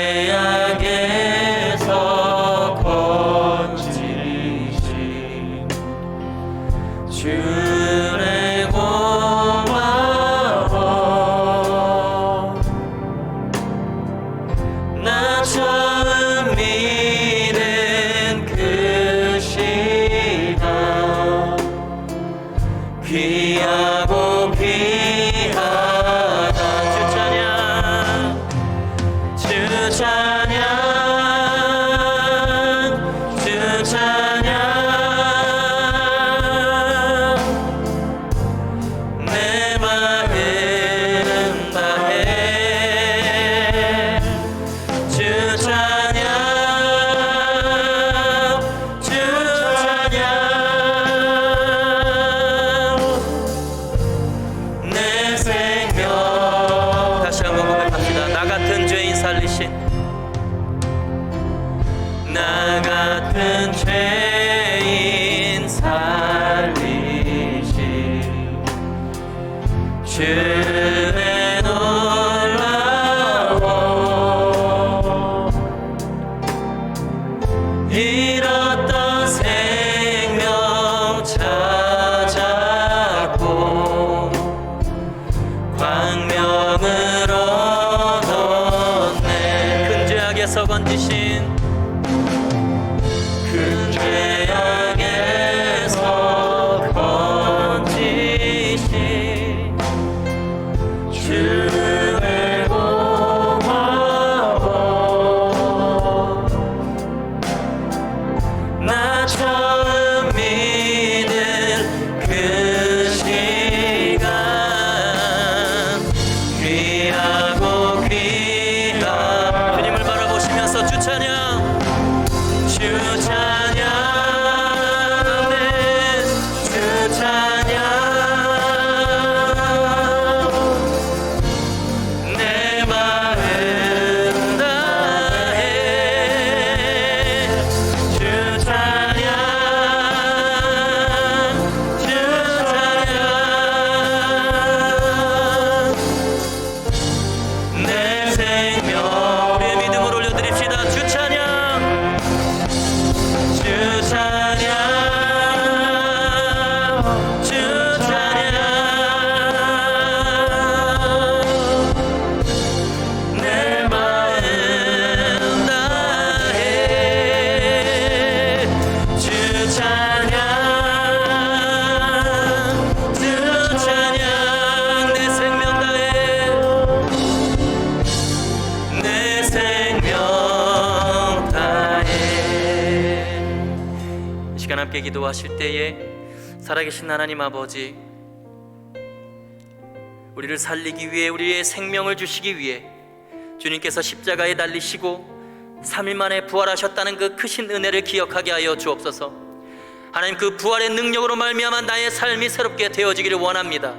건지신 주의 고마워. 나 처음 믿은 그 시간 귀하고 귀하다. 주 찬양, 주 찬양, 주 찬양. 내 마음 다해 주 찬양, 주 찬양. 내 생명. 다시 한번 고백합니다. 나 같은 죄인 살리신, 나 같은 죄인 살리신 주의 놀라워, 잃었던 생명 찾았고 광명을 얻었네. 큰 죄악에서 건지신, 큰 죄악에서 건지신 주의 고마워. 나 처음 믿은 그 시간 귀하고 귀한. 주님을 바라보시면서 주 찬양, 주 찬양, 주 찬양. 함께 기도하실 때에 살아계신 하나님 아버지, 우리를 살리기 위해, 우리의 생명을 주시기 위해 주님께서 십자가에 달리시고 3일 만에 부활하셨다는 그 크신 은혜를 기억하게 하여 주옵소서. 하나님, 그 부활의 능력으로 말미암아 나의 삶이 새롭게 되어지기를 원합니다.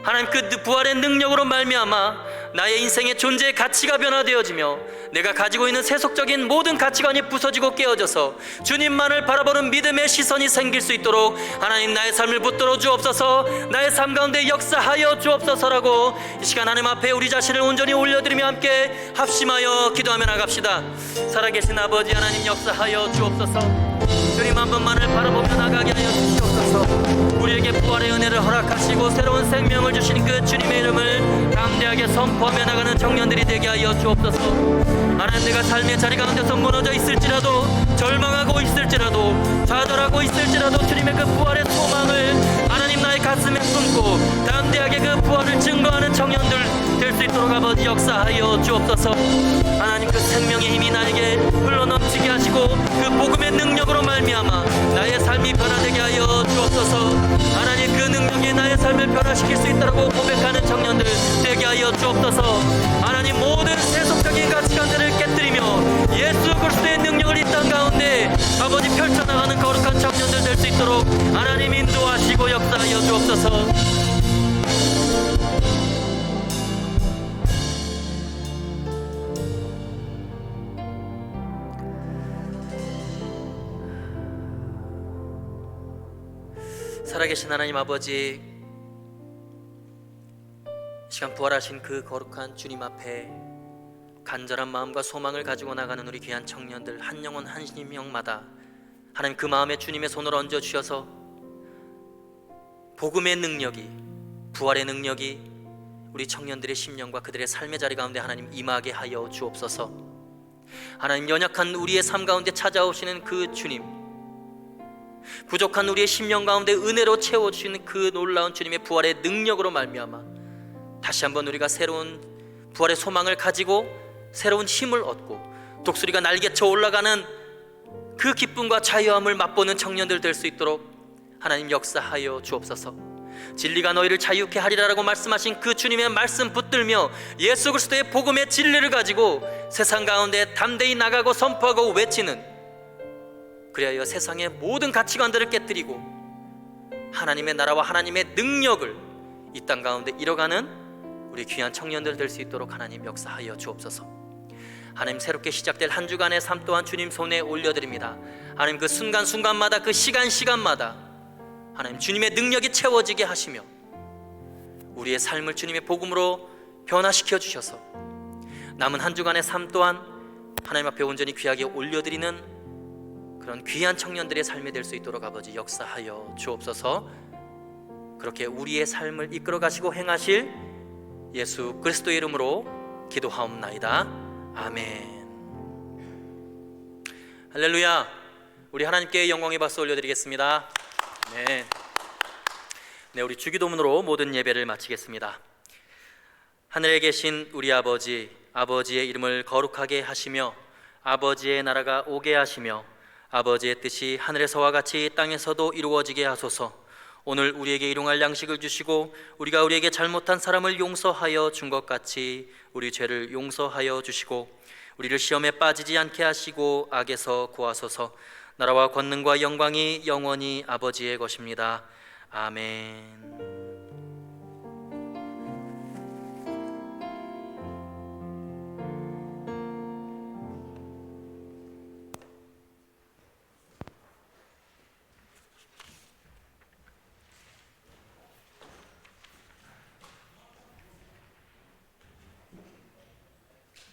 하나님, 그 부활의 능력으로 말미암아 나의 인생의 존재의 가치가 변화되어지며 내가 가지고 있는 세속적인 모든 가치관이 부서지고 깨어져서 주님만을 바라보는 믿음의 시선이 생길 수 있도록 하나님, 나의 삶을 붙들어 주옵소서. 나의 삶 가운데 역사하여 주옵소서라고 이 시간 하나님 앞에 우리 자신을 온전히 올려드리며 함께 합심하여 기도하며 나갑시다. 살아계신 아버지 하나님, 역사하여 주옵소서. 주님 한 분만을 바라보며 나가게 하여 주시옵소서. 우리에게 부활의 은혜를 허락하시고 새로운 생명을 주신 그 주님의 이름을 담대하게 선포하며 나가는 청년들이 되게 하여 주옵소서. 하나님, 내가 삶의 자리 가운데서 무너져 있을지라도, 절망하고 있을지라도, 좌절하고 있을지라도 주님의 그 부활의 소망을 하나님 나의 가슴에 품고 담대하게 그 부활을 증거하는 청년들 될 수 있도록 아버지 역사하여 주옵소서. 하나님, 그 생명의 힘이 나에게 흘러넘치게 하시고 그 복음의 능력으로 말미암아 나의 삶이 변화되게 하여 주옵소서. 하나님, 그 능력이 나의 삶을 변화시킬 수 있다고 고백하는 청년들 되게 하여 주옵소서. 하나님, 모든 세속적인 가치관들을 깨뜨리며 예수 그리스도의 능력을 이 땅 가운데 아버지 펼쳐나가는 거룩한 청년들 될 수 있도록 하나님 인도하시고 역사하여 주옵소서. 살아계신 하나님 아버지, 시간 부활하신 그 거룩한 주님 앞에 간절한 마음과 소망을 가지고 나가는 우리 귀한 청년들 한 영혼 한 심령마다 하나님, 그 마음에 주님의 손을 얹어 주셔서 복음의 능력이, 부활의 능력이 우리 청년들의 심령과 그들의 삶의 자리 가운데 하나님 임하게 하여 주옵소서. 하나님, 연약한 우리의 삶 가운데 찾아오시는 그 주님, 부족한 우리의 심령 가운데 은혜로 채워주시는 그 놀라운 주님의 부활의 능력으로 말미암아 다시 한번 우리가 새로운 부활의 소망을 가지고 새로운 힘을 얻고 독수리가 날개쳐 올라가는 그 기쁨과 자유함을 맛보는 청년들 될 수 있도록 하나님 역사하여 주옵소서. 진리가 너희를 자유케 하리라라고 말씀하신 그 주님의 말씀 붙들며 예수 그리스도의 복음의 진리를 가지고 세상 가운데 담대히 나가고 선포하고 외치는, 그리하여 세상의 모든 가치관들을 깨뜨리고 하나님의 나라와 하나님의 능력을 이 땅 가운데 이뤄가는 우리 귀한 청년들 될 수 있도록 하나님 역사하여 주옵소서. 하나님, 새롭게 시작될 한 주간의 삶 또한 주님 손에 올려드립니다. 하나님, 그 순간순간마다 그 시간마다 하나님 주님의 능력이 채워지게 하시며 우리의 삶을 주님의 복음으로 변화시켜 주셔서 남은 한 주간의 삶 또한 하나님 앞에 온전히 귀하게 올려드리는 그런 귀한 청년들의 삶이 될 수 있도록 아버지 역사하여 주옵소서. 그렇게 우리의 삶을 이끌어 가시고 행하실 예수 그리스도의 이름으로 기도하옵나이다. 아멘. 할렐루야. 우리 하나님께 영광의 박수 올려드리겠습니다. 네, 우리 주기도문으로 모든 예배를 마치겠습니다. 하늘에 계신 우리 아버지, 아버지의 이름을 거룩하게 하시며 아버지의 나라가 오게 하시며 아버지의 뜻이 하늘에서와 같이 땅에서도 이루어지게 하소서. 오늘 우리에게 일용할 양식을 주시고 우리가 우리에게 잘못한 사람을 용서하여 준 것 같이 우리 죄를 용서하여 주시고 우리를 시험에 빠지지 않게 하시고 악에서 구하소서. 나라와 권능과 영광이 영원히 아버지의 것입니다. 아멘.